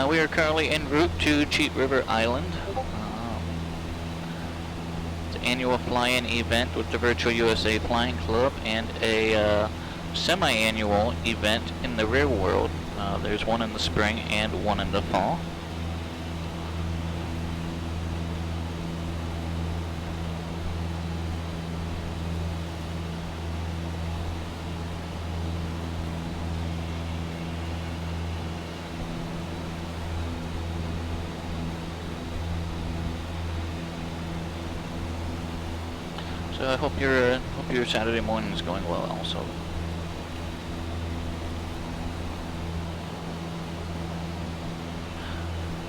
We are currently en route to Cheat River Island. Annual fly-in event with the Virtual USA Flying Club and a semi-annual event in the real world. There's one in the spring and one in the fall. So I hope your Saturday morning is going well also.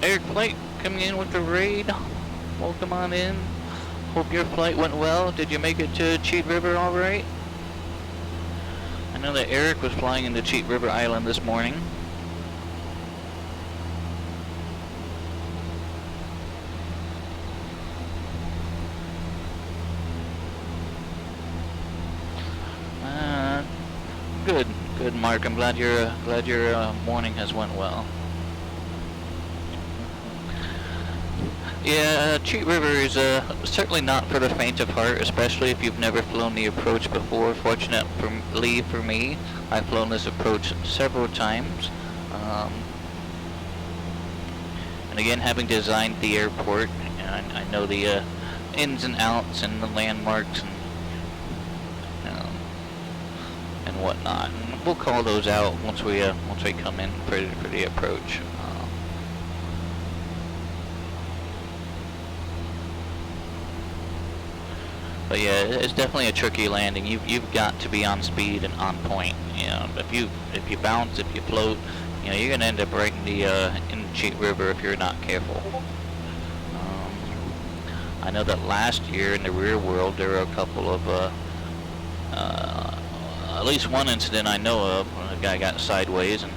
Eric Flight coming in with the raid. Welcome on in. Hope your flight went well. Did you make it to Cheat River all right? I know that Eric was flying into Cheat River Island this morning. Good, Mark. I'm glad your morning has went well. Yeah, Cheat River is certainly not for the faint of heart, especially if you've never flown the approach before. Fortunately for me, I've flown this approach several times. And again, having designed the airport, I know the ins and outs and the landmarks and whatnot. And we'll call those out once we come in for the approach. But yeah, it's definitely a tricky landing. You've got to be on speed and on point. You know, if you bounce, if you float, you know, you're gonna end up right in Cheat River if you're not careful. I know that last year in the rear world there were a couple of at least one incident I know of when a guy got sideways and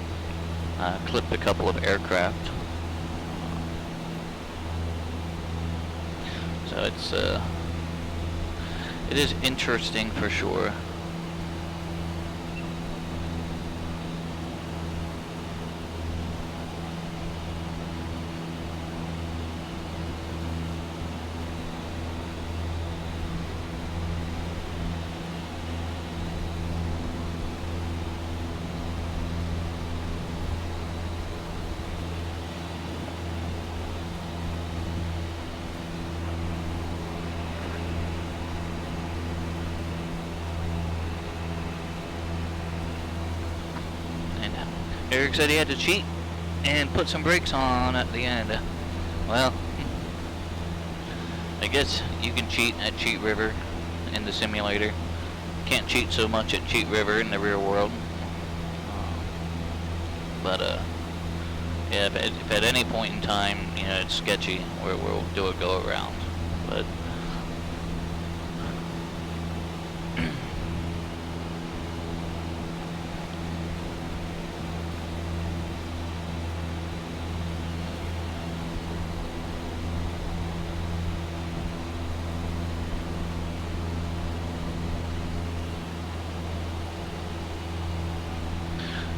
clipped a couple of aircraft. So it is interesting for sure. Eric said he had to cheat and put some brakes on at the end. Well, I guess you can cheat at Cheat River in the simulator. Can't cheat so much at Cheat River in the real world. But yeah, if at any point in time, you know, it's sketchy, we'll do a go around. But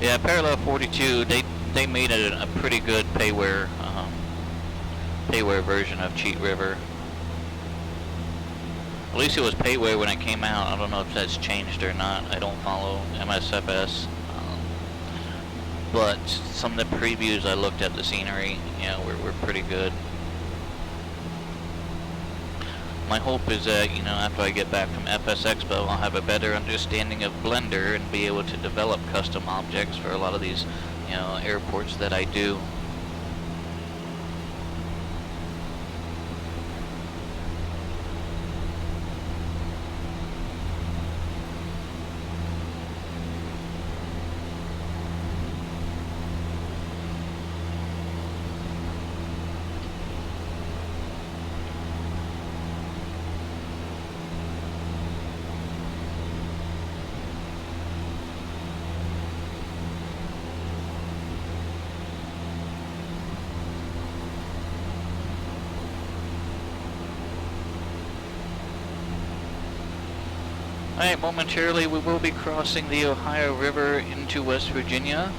yeah, Parallel 42, they made it a pretty good payware version of Cheat River. At least it was payware when it came out. I don't know if that's changed or not. I don't follow MSFS. But some of the previews I looked at, the scenery, you know, were pretty good. My hope is that, you know, after I get back from FS Expo, I'll have a better understanding of Blender and be able to develop custom objects for a lot of these, you know, airports that I do. Alright, momentarily we will be crossing the Ohio River into West Virginia.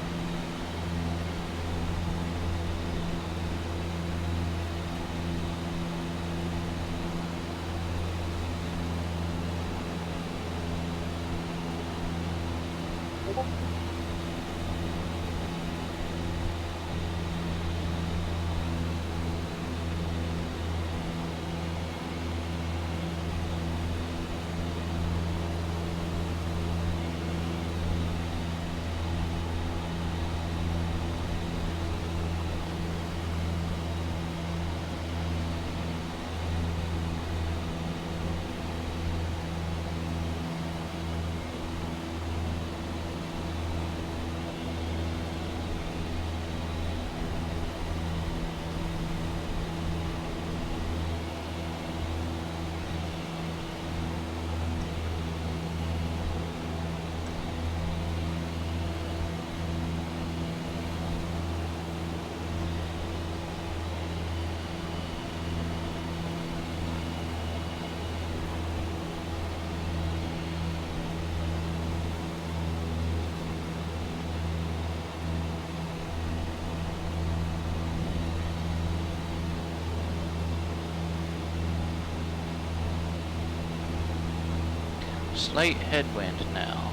Slight headwind now.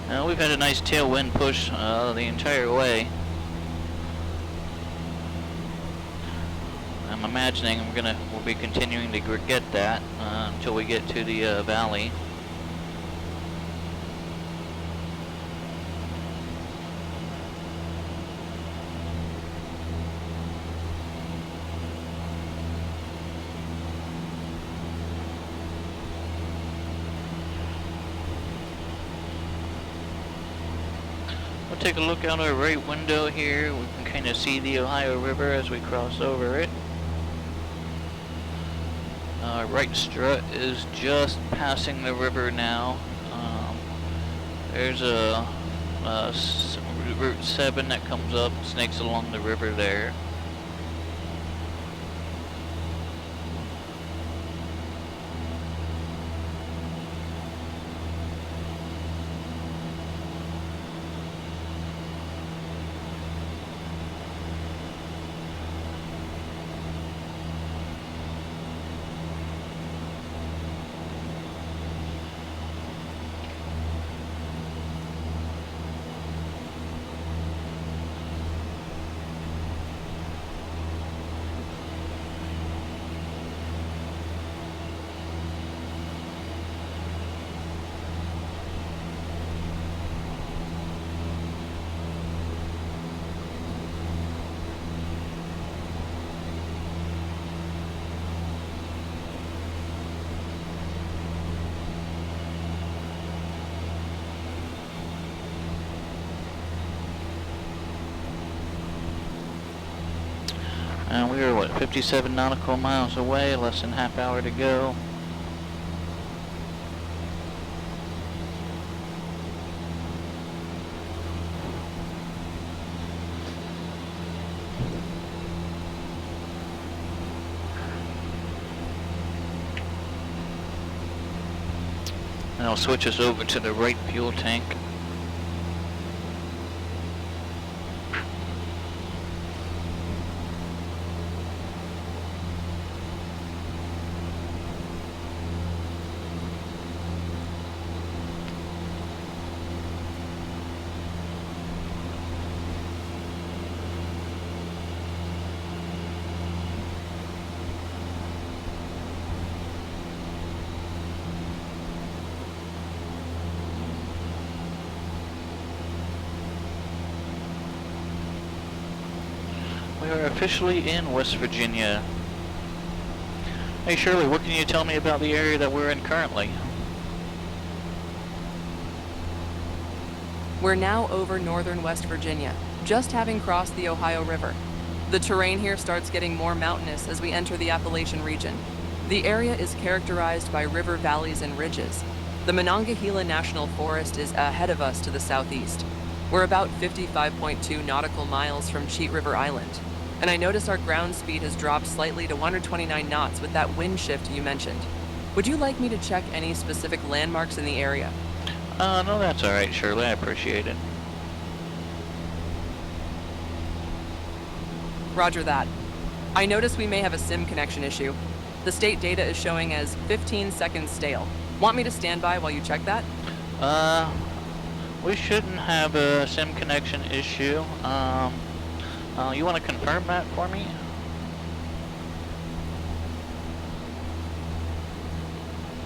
Now we've had a nice tailwind push the entire way. I'm imagining we'll be continuing to get that until we get to the valley. We'll take a look out our right window here. We can kind of see the Ohio River as we cross over it. Our right strut is just passing the river now. There's a Route 7 that comes up, snakes along the river there. And we are, what, 57 nautical miles away, less than half hour to go. And I'll switch us over to the right fuel tank. We are officially in West Virginia. Hey Shirley, what can you tell me about the area that we're in currently? We're now over northern West Virginia, just having crossed the Ohio River. The terrain here starts getting more mountainous as we enter the Appalachian region. The area is characterized by river valleys and ridges. The Monongahela National Forest is ahead of us to the southeast. We're about 55.2 nautical miles from Cheat River Island. And I notice our ground speed has dropped slightly to 129 knots with that wind shift you mentioned. Would you like me to check any specific landmarks in the area? No, that's alright, Shirley. I appreciate it. Roger that. I notice we may have a SIM connection issue. The state data is showing as 15 seconds stale. Want me to stand by while you check that? We shouldn't have a SIM connection issue. You want to confirm that for me?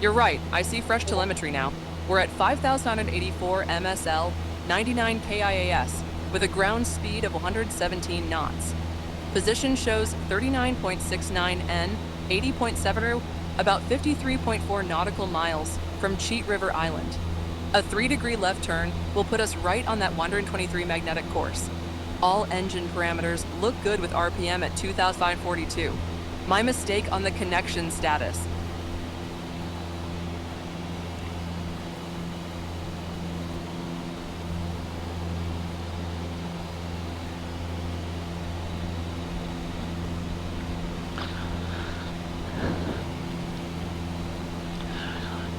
You're right. I see fresh telemetry now. We're at 5,984 MSL, 99 KIAS, with a ground speed of 117 knots. Position shows 39.69 N, 80.70, about 53.4 nautical miles from Cheat River Island. A 3-degree left turn will put us right on that 123 magnetic course. All engine parameters look good with RPM at 2,542. My mistake on the connection status.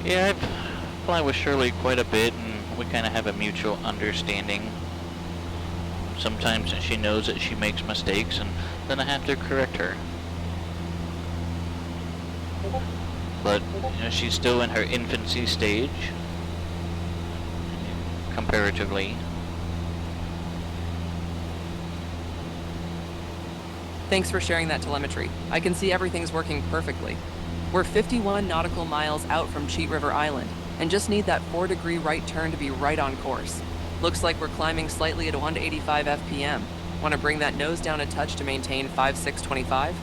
Yeah, I fly with Shirley quite a bit, and we kind of have a mutual understanding. Sometimes she knows that she makes mistakes, and then I have to correct her. but you know, she's still in her infancy stage, comparatively. Thanks for sharing that telemetry. I can see everything's working perfectly. We're 51 nautical miles out from Cheat River Island, and just need that 4-degree right turn to be right on course. Looks like we're climbing slightly at 185 FPM. Want to bring that nose down a touch to maintain 5625?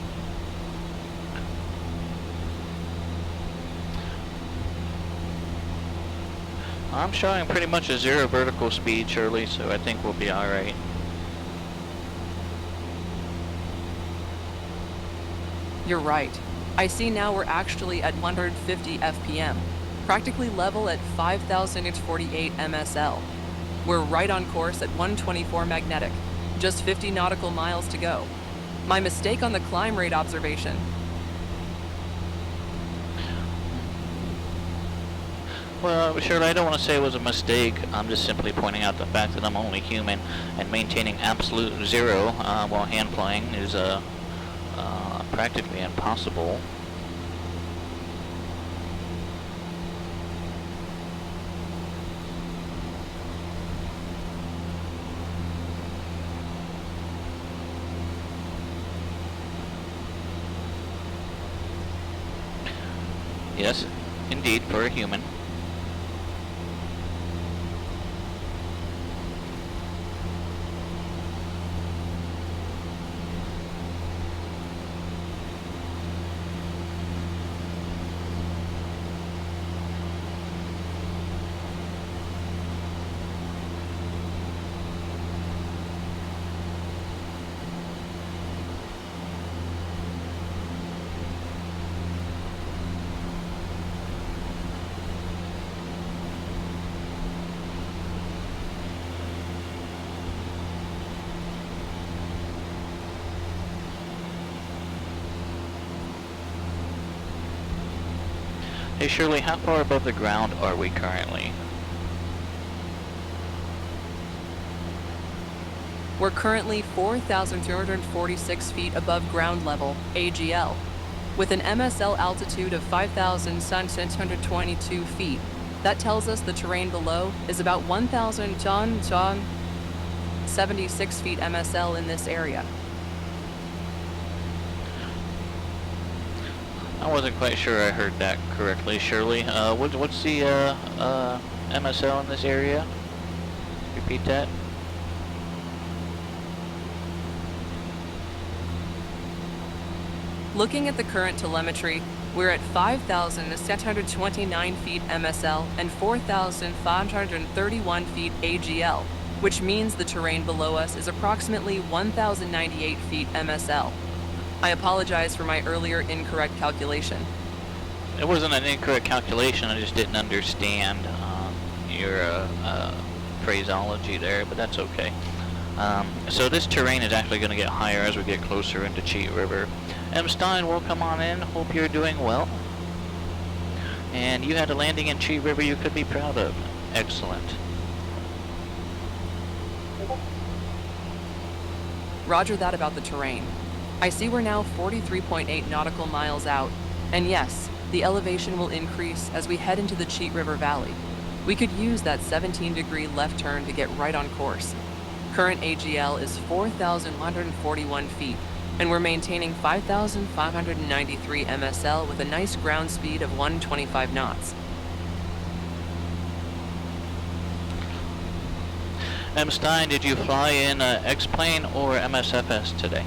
I'm showing pretty much a 0 vertical speed, Shirley, so I think we'll be alright. You're right. I see now we're actually at 150 FPM, practically level at 5,048 MSL. We're right on course at 124 magnetic, just 50 nautical miles to go. My mistake on the climb rate observation. Well, Shirley, I don't want to say it was a mistake. I'm just simply pointing out the fact that I'm only human, and maintaining absolute 0 while hand flying is practically impossible. Yes, indeed, for a human. Hey Shirley, how far above the ground are we currently? We're currently 4,246 feet above ground level, AGL, with an MSL altitude of 5,622 feet. That tells us the terrain below is about 1,076 feet MSL in this area. I wasn't quite sure I heard that correctly, Shirley. What's the MSL in this area? Repeat that. Looking at the current telemetry, we're at 5,629 feet MSL and 4,531 feet AGL, which means the terrain below us is approximately 1,098 feet MSL. I apologize for my earlier incorrect calculation. It wasn't an incorrect calculation, I just didn't understand your phraseology there, but that's okay. So this terrain is actually going to get higher as we get closer into Cheat River. M. Stein, welcome on in. Hope you're doing well. And you had a landing in Cheat River you could be proud of. Excellent. Roger that about the terrain. I see we're now 43.8 nautical miles out, and yes, the elevation will increase as we head into the Cheat River Valley. We could use that 17-degree left turn to get right on course. Current AGL is 4,141 feet, and we're maintaining 5,593 MSL with a nice ground speed of 125 knots. M. Stein, did you fly in X-Plane or MSFS today?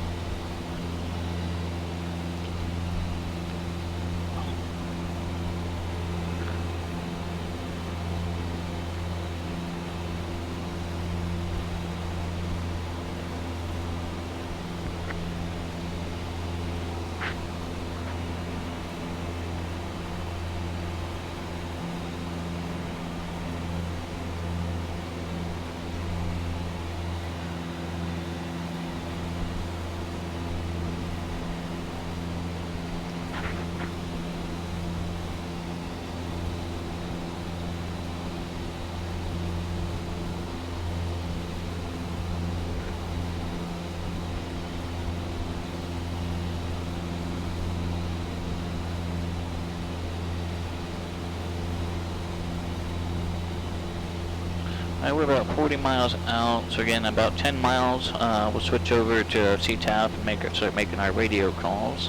Alright, we're about 40 miles out, so again, about 10 miles, we'll switch over to CTAF and start making our radio calls.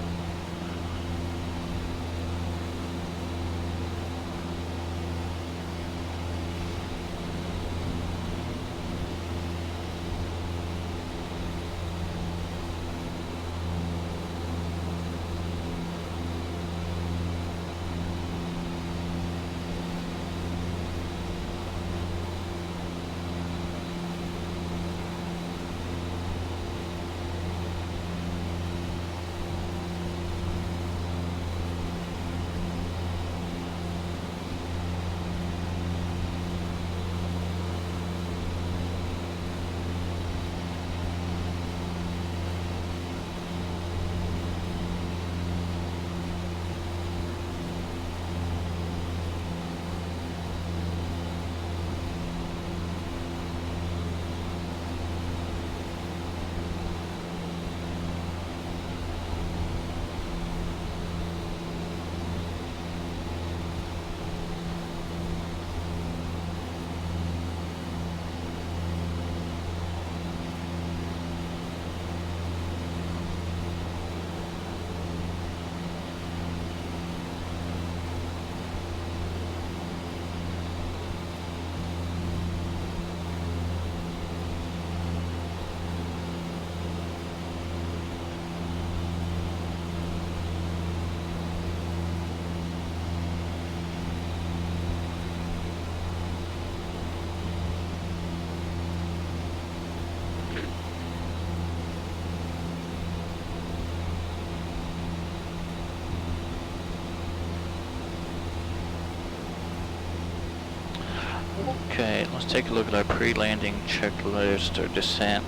Okay, let's take a look at our pre-landing checklist or descent.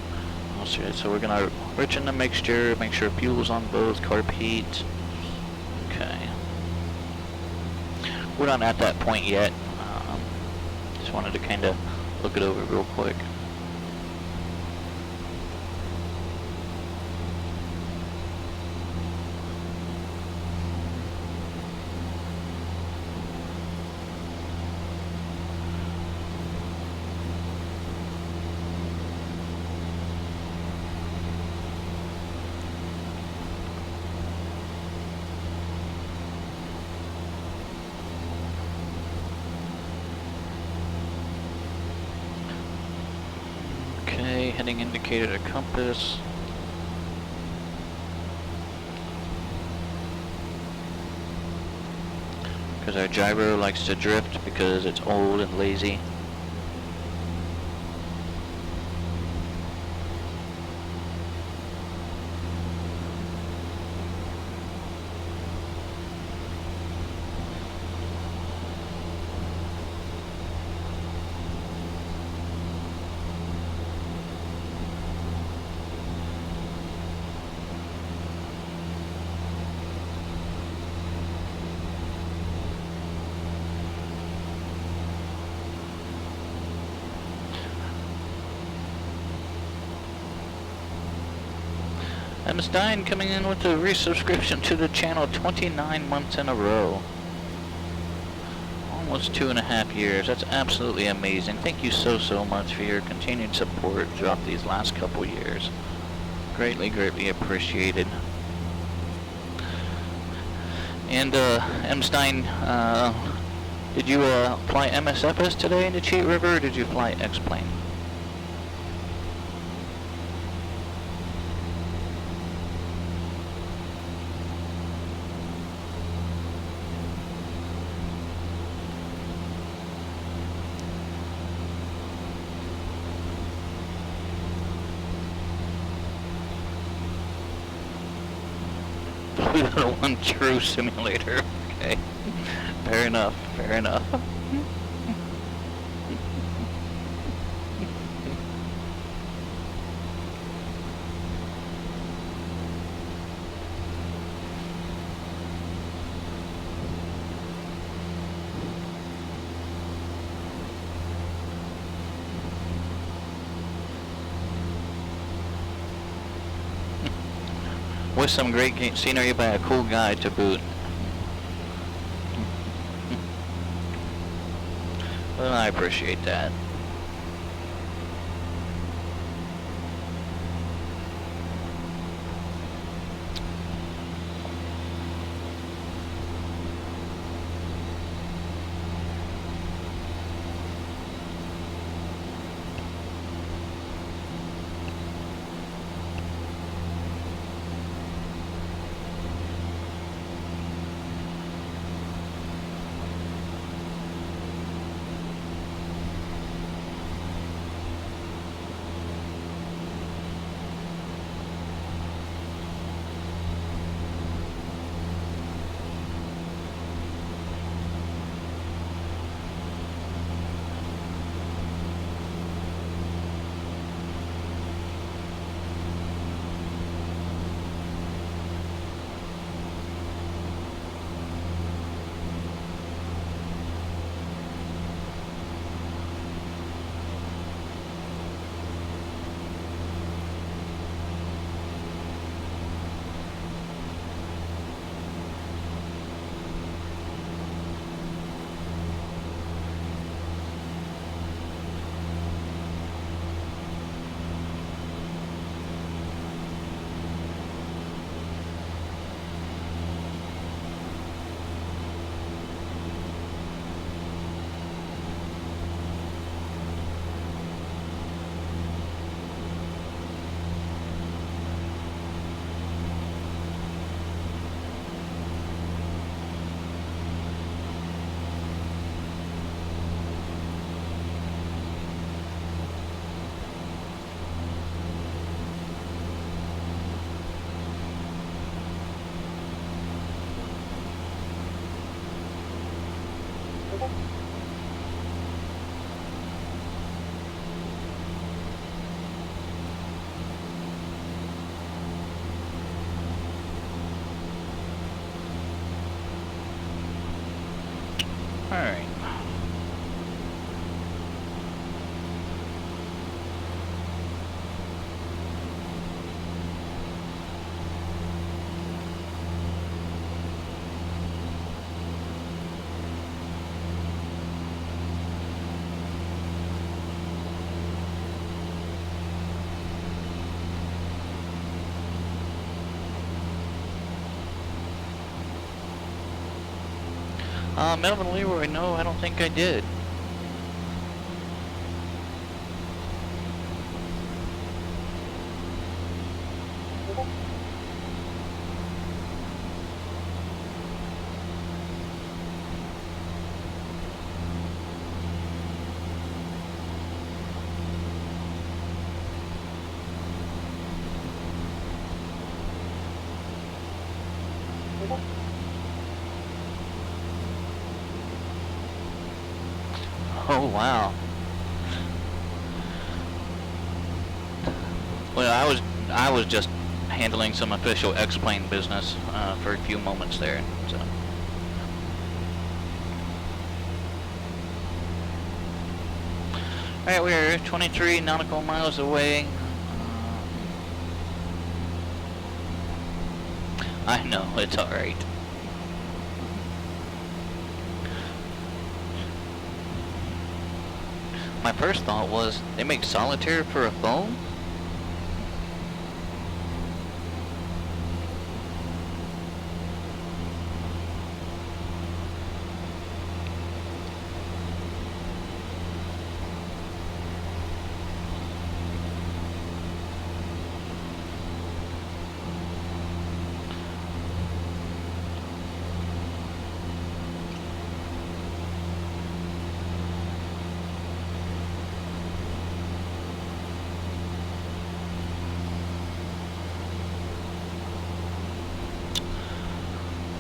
So we're gonna enrich in the mixture, make sure fuel's on both, carb heat. Okay. We're not at that point yet. Just wanted to kind of look it over real quick. Heading indicator to compass. Because our gyro likes to drift because it's old and lazy. M. Stein coming in with a resubscription to the channel 29 months in a row. Almost 2.5 years. That's absolutely amazing. Thank you so much for your continued support throughout these last couple years. Greatly appreciated. And M. Stein, did you fly MSFS today into Cheat River, or did you fly X-Plane? One true simulator. Okay. Fair enough. With some great scenery by a cool guy to boot. Well, I appreciate that. Alright. Melvin Leroy, no, I don't think I did. Oh, wow. Well, I was just handling some official X-plane business for a few moments there. So. Alright, we're 23 nautical miles away. I know, it's alright. My first thought was, they make solitaire for a phone?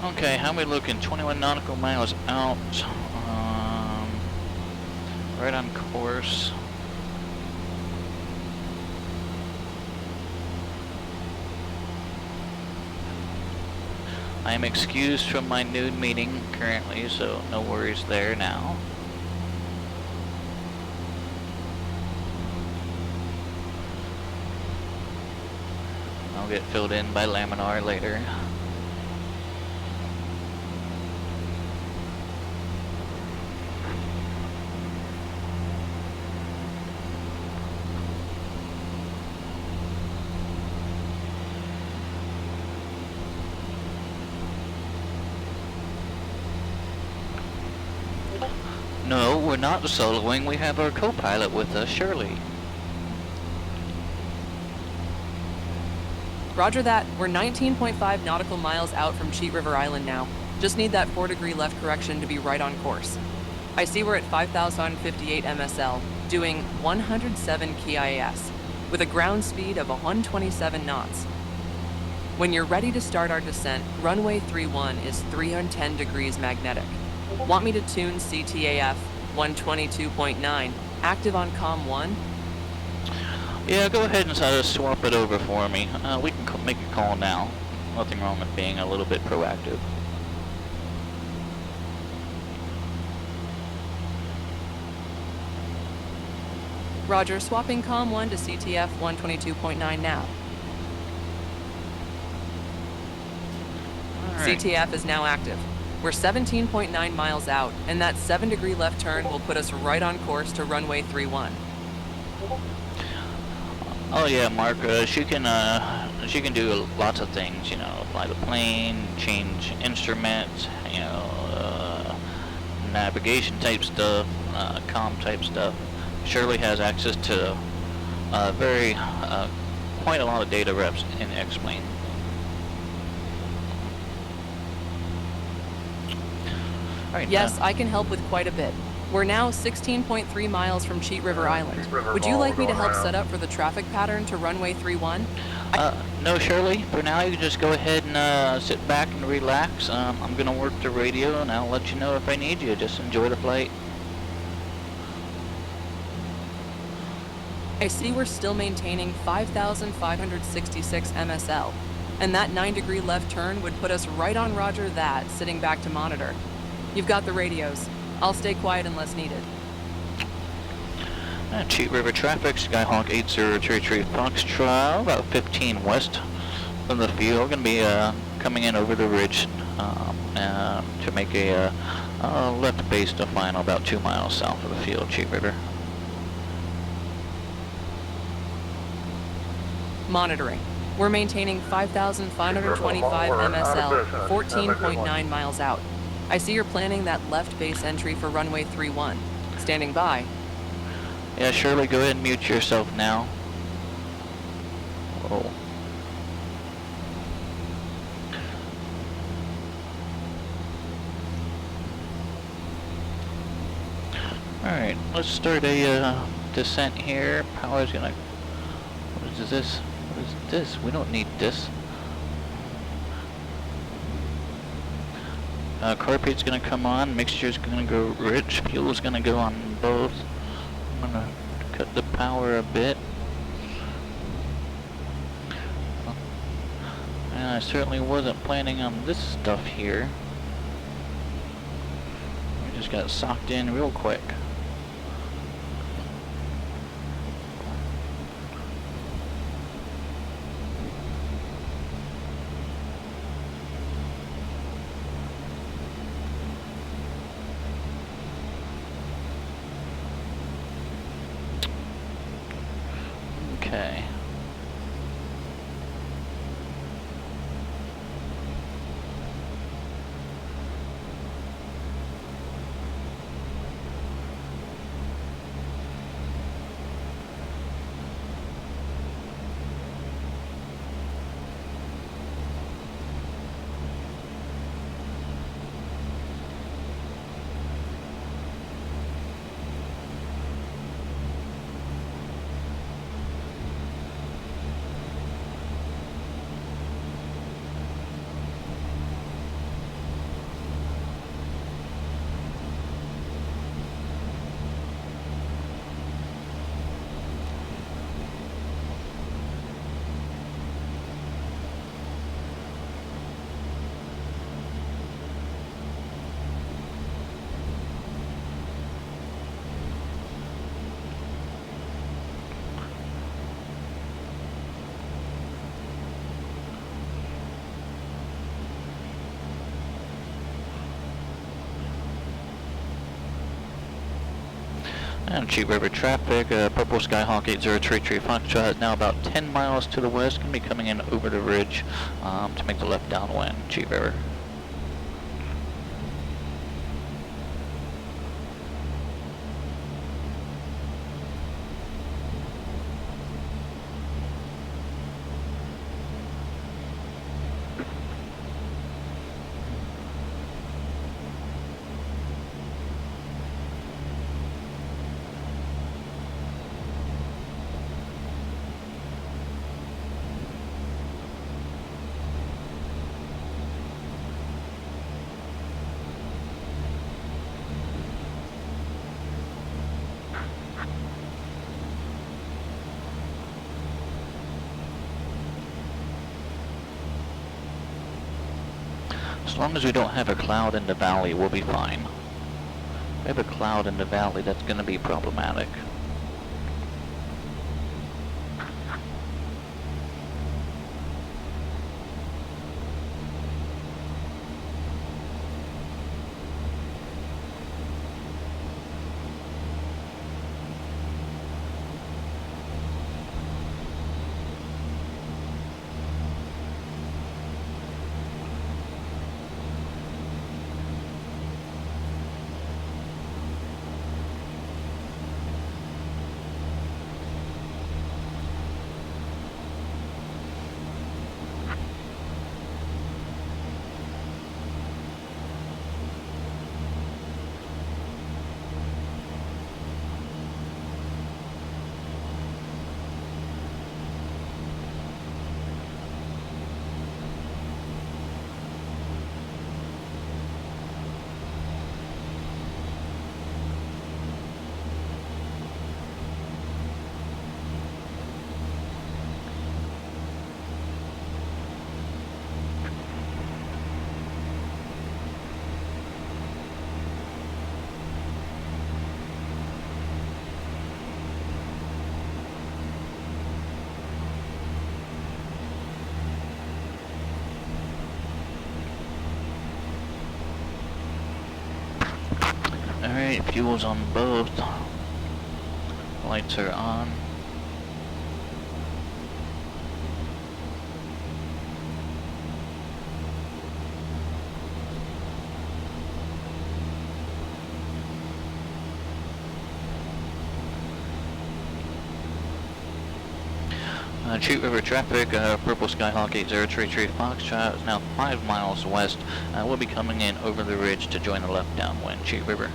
Okay, how are we looking? 21 nautical miles out. Right on course. I am excused from my noon meeting currently, so no worries there now. I'll get filled in by Laminar later. No, we're not soloing. We have our co-pilot with us, Shirley. Roger that. We're 19.5 nautical miles out from Cheat River Island now. Just need that 4-degree left correction to be right on course. I see we're at 5,058 MSL, doing 107 KIAS, with a ground speed of 127 knots. When you're ready to start our descent, runway 31 is 310 degrees magnetic. Want me to tune CTAF 122.9, active on COM 1? Yeah, go ahead and swap it over for me. We can make a call now. Nothing wrong with being a little bit proactive. Roger, swapping COM 1 to CTF 122.9 now. All right. CTF is now active. We're 17.9 miles out, and that 7-degree left turn will put us right on course to runway 31. Oh yeah, Mark. She can do lots of things. You know, fly the plane, change instruments. You know, navigation type stuff, comm type stuff. Shirley has access to quite a lot of data reps in X-plane. Right, Yes, I can help with quite a bit. We're now 16.3 miles from Cheat River Island. Would you like me to help set up for the traffic pattern to runway 31? No, Shirley. For now, you can just go ahead and sit back and relax. I'm going to work the radio, and I'll let you know if I need you. Just enjoy the flight. I see we're still maintaining 5,566 MSL, and that 9-degree left turn would put us right on Roger that, sitting back to monitor. You've got the radios. I'll stay quiet unless needed. Cheat River traffic, Skyhawk 8033 Foxtrot, about 15 west from the field. Going to be coming in over the ridge to make a left base to final about 2 miles south of the field, Cheat River. Monitoring. We're maintaining 5,525 MSL, 14.9 miles out. I see you're planning that left base entry for runway 31. Standing by. Yeah, Shirley, go ahead and mute yourself now. Oh. Alright, let's start a descent here. Power's gonna... What is this? What is this? We don't need this. Carpet's gonna come on, mixture's gonna go rich, fuel's gonna go on both. I'm gonna cut the power a bit. And I certainly wasn't planning on this stuff here. We just got socked in real quick. Okay. And Cheat River traffic, Purple Skyhawk 8033 Foxtrot, now about 10 miles to the west, going to be coming in over the ridge to make the left downwind, Cheat River. As long as we don't have a cloud in the valley, we'll be fine. If we have a cloud in the valley, that's going to be problematic. Alright, fuel's on both. Lights are on. Cheat River traffic, Purple Skyhawk 8033 Foxtrot is now 5 miles west. We'll be coming in over the ridge to join the left downwind, Cheat River.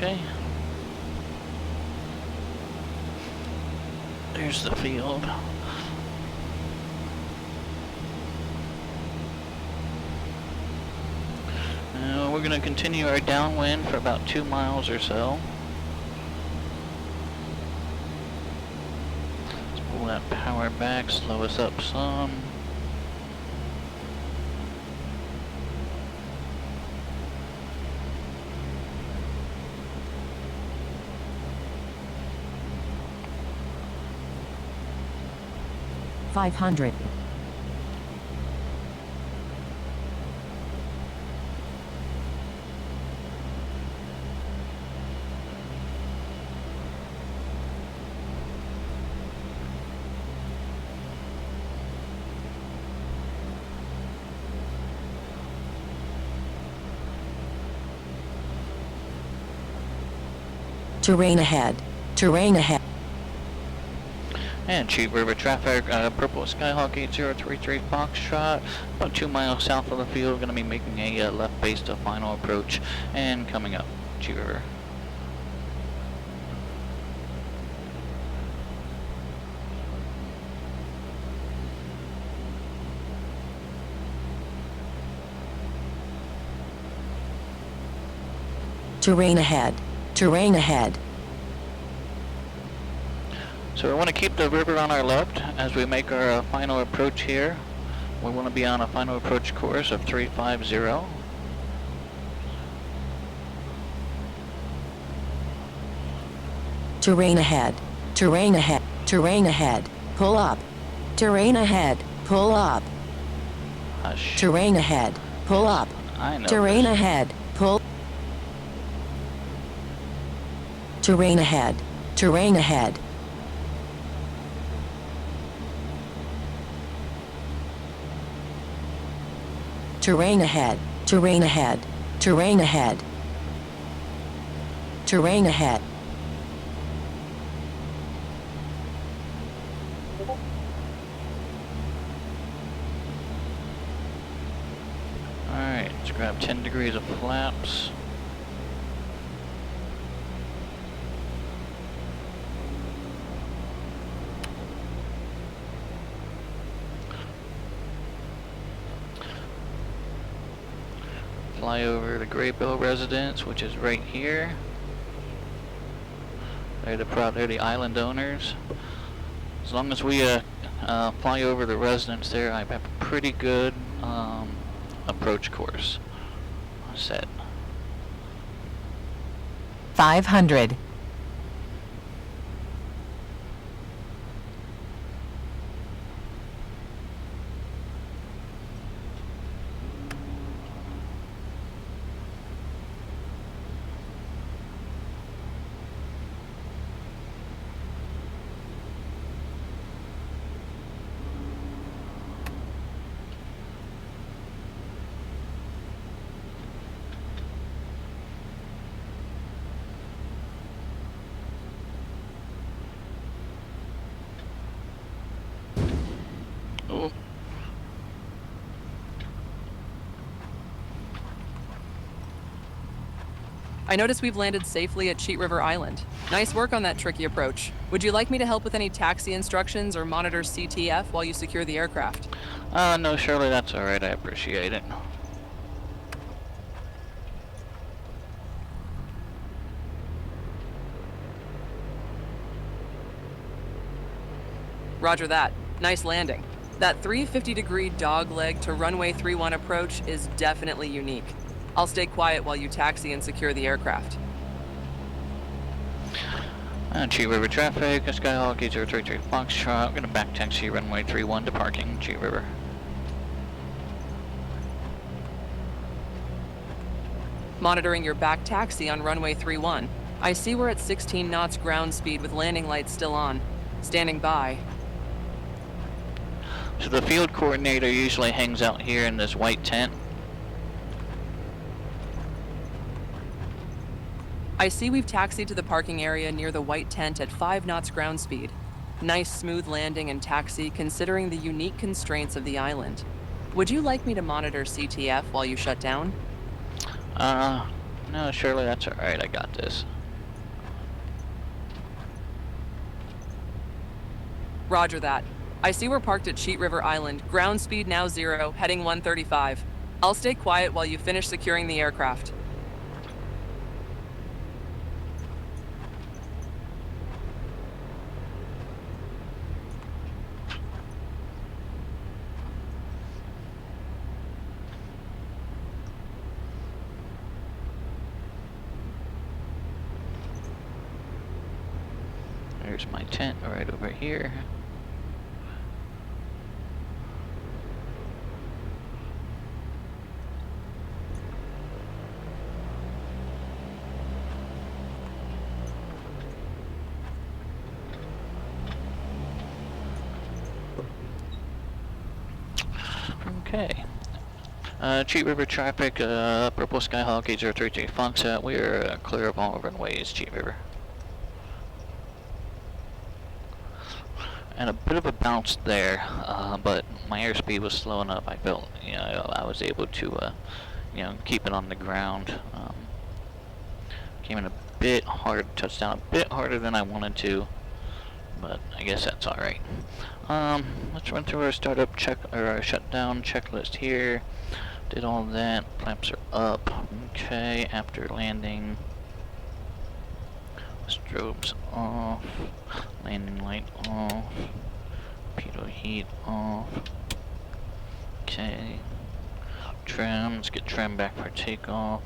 Okay. There's the field. Now we're going to continue our downwind for about 2 miles or so. Let's pull that power back, slow us up some. $500. Terrain ahead. Terrain ahead. And Cheat River traffic, Purple Skyhawk 8033 Foxtrot, about 2 miles south of the field, going to be making a left base to final approach, and coming up, Cheat River. Terrain ahead. Terrain ahead. So we want to keep the river on our left as we make our final approach here. We want to be on a final approach course of 350. Terrain ahead. Terrain ahead. Terrain ahead. Pull up. Terrain ahead. Pull up. Hush. Terrain ahead. Pull up. I know. Terrain ahead. Pull. Terrain ahead. Terrain ahead. Terrain ahead. Terrain ahead. Terrain ahead. Terrain ahead. Alright, let's grab 10 degrees of flaps. Fly over the Graybill residence, which is right here. They're the island owners. As long as we fly over the residence there, I have a pretty good approach course set. 500. Oh. I notice we've landed safely at Cheat River Island. Nice work on that tricky approach. Would you like me to help with any taxi instructions or monitor CTF while you secure the aircraft? No, Shirley, that's alright. I appreciate it. Roger that. Nice landing. That 350-degree dogleg to runway 31 approach is definitely unique. I'll stay quiet while you taxi and secure the aircraft. Cheat River traffic, Skyhawk 8033 Foxtrot. I'm gonna back taxi runway 31 to parking, Cheat River. Monitoring your back taxi on runway 31. I see we're at 16 knots ground speed with landing lights still on. Standing by. So the field coordinator usually hangs out here in this white tent. I see we've taxied to the parking area near the white tent at 5 knots ground speed. Nice smooth landing and taxi considering the unique constraints of the island. Would you like me to monitor CTF while you shut down? No, Shirley, that's alright. I got this. Roger that. I see we're parked at Cheat River Island. Ground speed now 0, heading 135. I'll stay quiet while you finish securing the aircraft. There's my tent right over here. Okay. Cheat River traffic, Purple Skyhawk 8033 Foxtrot. We are clear of all runways, Cheat River. And a bit of a bounce there, but my airspeed was slow enough. I felt, I was able to, keep it on the ground. Came in a bit hard, touched down a bit harder than I wanted to, but I guess that's all right. Let's run through our startup check or our shutdown checklist here. Did all that. Flaps are up. Okay, after landing. Strobes off, landing light off, pitot heat off. Okay, trim, let's get trim back for takeoff.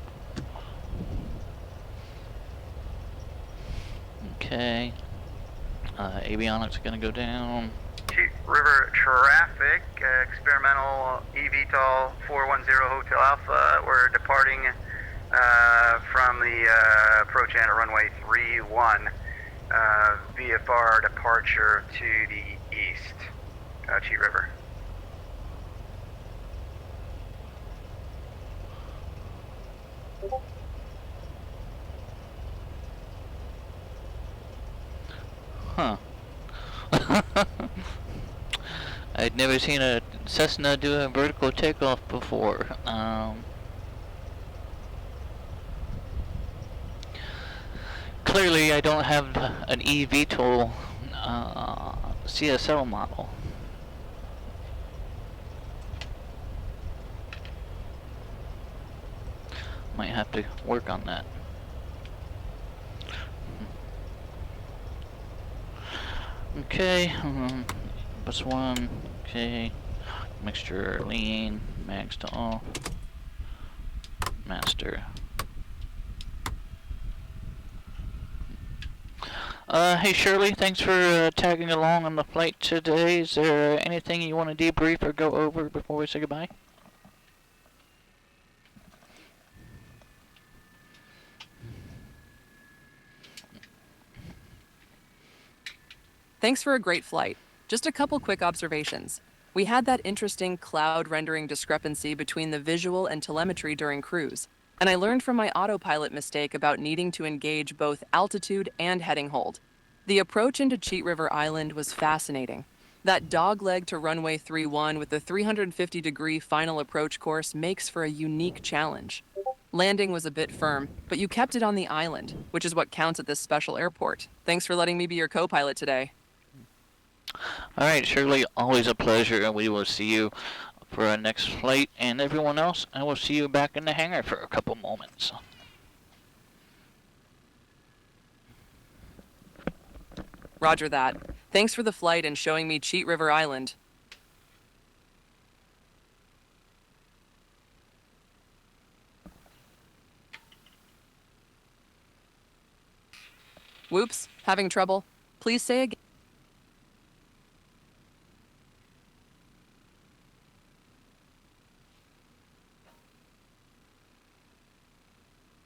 Okay, avionics are gonna go down. Cheat River traffic, experimental eVTOL 410 Hotel Alpha. We're departing from the approach and runway 31, VFR departure to the east, Cheat River. Huh. I'd never seen a Cessna do a vertical takeoff before. Clearly, I don't have an eVTOL CSL model. Might have to work on that. Okay, plus one. Okay, mixture lean, max to all, master. Hey Shirley, thanks for tagging along on the flight today. Is there anything you want to debrief or go over before we say goodbye? Thanks for a great flight. Just a couple quick observations. We had that interesting cloud rendering discrepancy between the visual and telemetry during cruise, and I learned from my autopilot mistake about needing to engage both altitude and heading hold. The approach into Cheat River Island was fascinating. That dogleg to runway 31 with the 350-degree final approach course makes for a unique challenge. Landing was a bit firm, but you kept it on the island, which is what counts at this special airport. Thanks for letting me be your co-pilot today. Alright, Shirley, always a pleasure, and we will see you for our next flight. And everyone else, I will see you back in the hangar for a couple moments. Roger that. Thanks for the flight and showing me Cheat River Island. Whoops, having trouble? Please say again.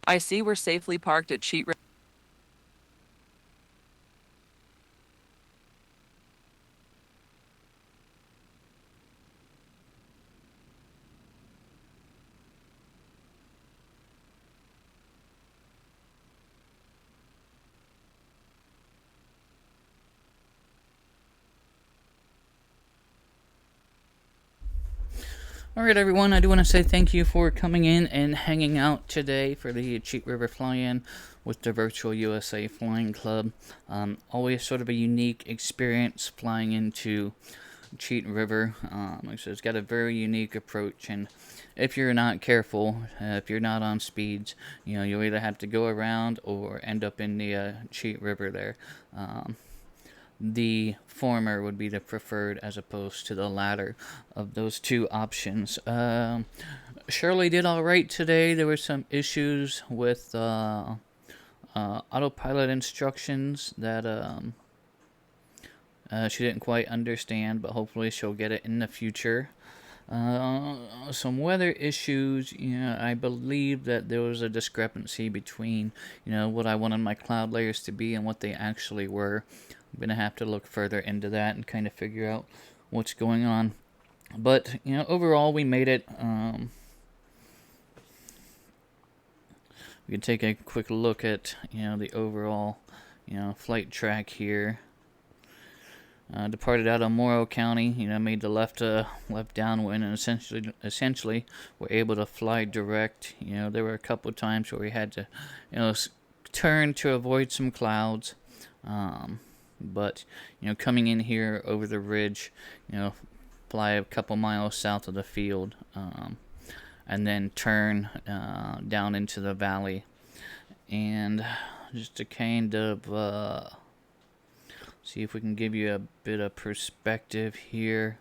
I see we're safely parked at Cheat River. Alright everyone, I do want to say thank you for coming in and hanging out today for the Cheat River fly-in with the Virtual USA Flying Club. Always sort of a unique experience flying into Cheat River. So it's got a very unique approach, and if you're not careful, if you're not on speeds, you'll either have to go around or end up in the Cheat River there. The former would be the preferred as opposed to the latter of those two options. Shirley did alright today. There were some issues with autopilot instructions that she didn't quite understand, but hopefully she'll get it in the future. Some weather issues. I believe that there was a discrepancy between what I wanted my cloud layers to be and what they actually were. I'm gonna have to look further into that and kind of figure out what's going on. But overall, we made it. We can take a quick look at the overall flight track here. Departed out of Morrow County, made the left downwind, and essentially were able to fly direct. There were a couple of times where we had to turn to avoid some clouds. But coming in here over the ridge, fly a couple miles south of the field, and then turn down into the valley, and just to kind of see if we can give you a bit of perspective here.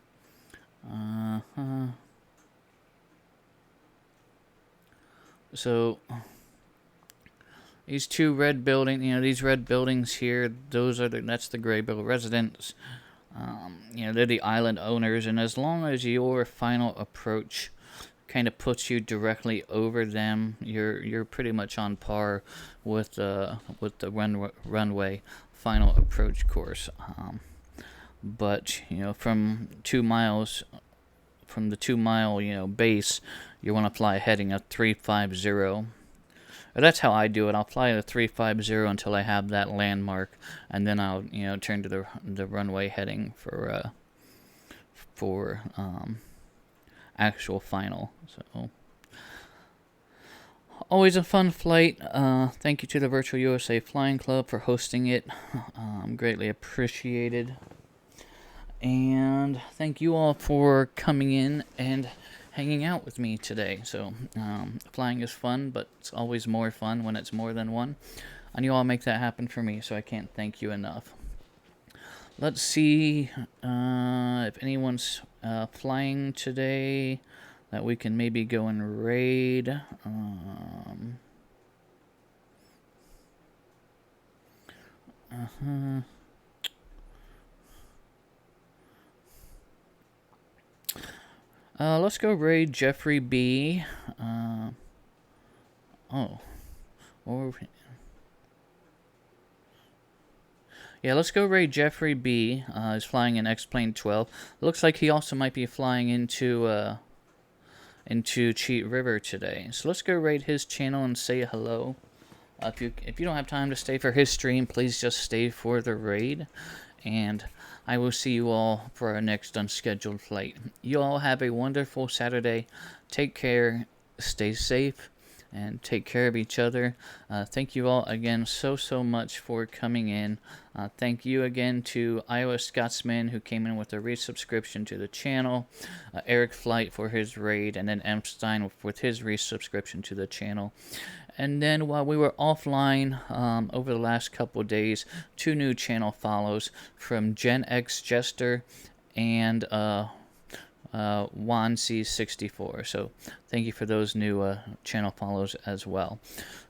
So these two red buildings, these red buildings here, that's the Graybill residents. They're the island owners, and as long as your final approach kind of puts you directly over them, you're pretty much on par with the runway final approach course. But from 2 miles, from the 2 mile base, you want to fly heading a 350. But that's how I do it. I'll fly to 350 until I have that landmark, and then I'll turn to the runway heading for actual final. So always a fun flight. Thank you to the Virtual USA Flying Club for hosting it. Greatly appreciated. And thank you all for coming in and hanging out with me today. So flying is fun, but it's always more fun when it's more than one. And you all make that happen for me, so I can't thank you enough. Let's see if anyone's flying today that we can maybe go and raid. Let's go raid Jeffrey B. Yeah, let's go raid Jeffrey B. He's flying in X-Plane 12. Looks like he also might be flying into Cheat River today. So let's go raid his channel and say hello. If you don't have time to stay for his stream, please just stay for the raid. And I will see you all for our next unscheduled flight. You all have a wonderful Saturday. Take care, stay safe, and take care of each other. Thank you all again so much for coming in. Thank you again to Iowa Scotsman, who came in with a resubscription to the channel, Eric Flight for his raid, and then Epstein with his resubscription to the channel. And then while we were offline over the last couple of days, 2 new channel follows from Gen X Jester and WanC64. So thank you for those new channel follows as well.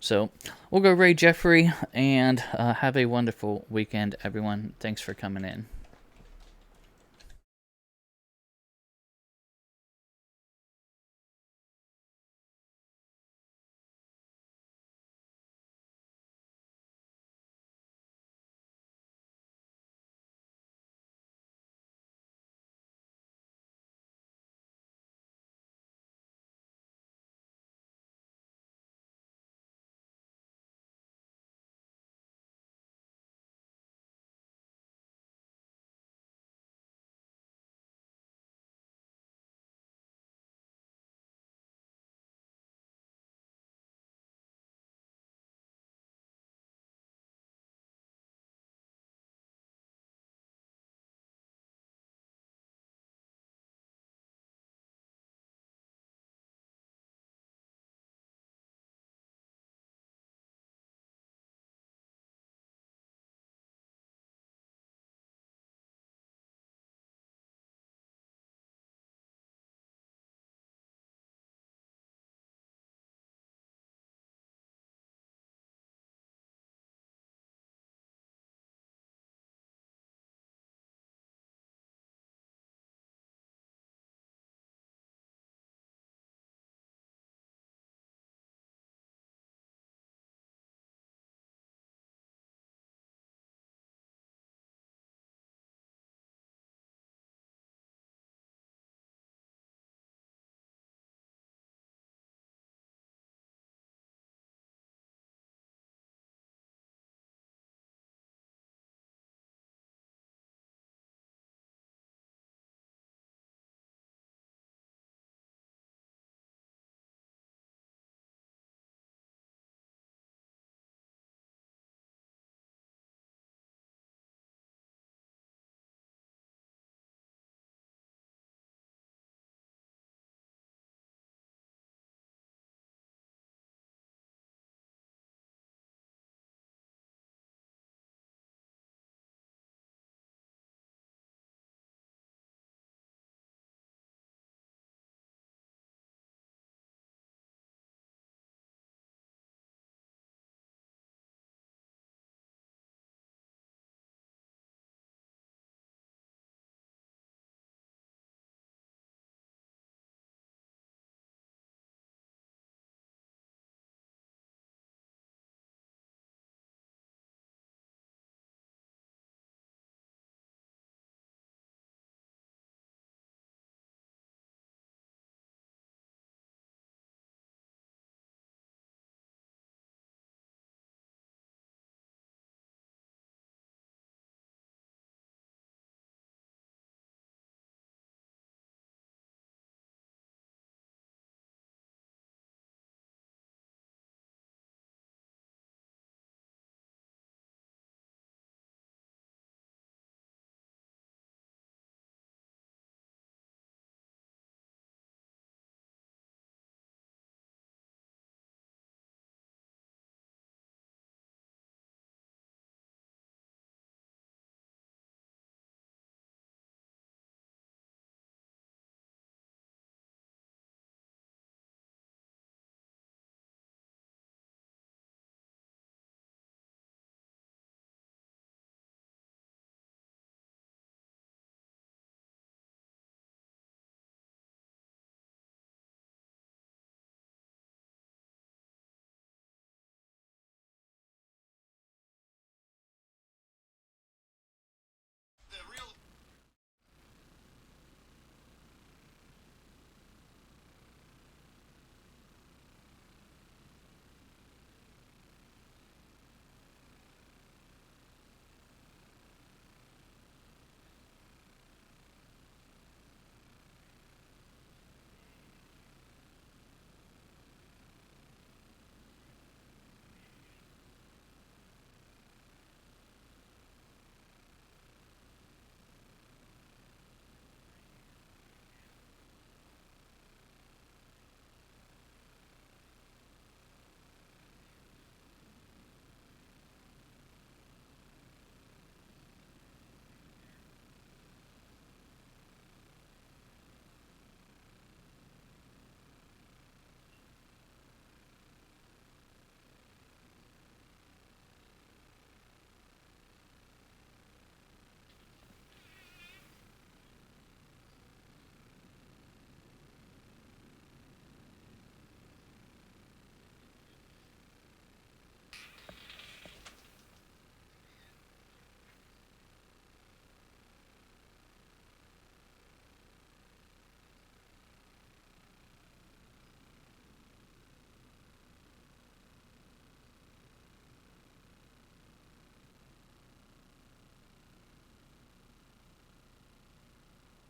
So we'll go raid Jeffrey, and have a wonderful weekend, everyone. Thanks for coming in.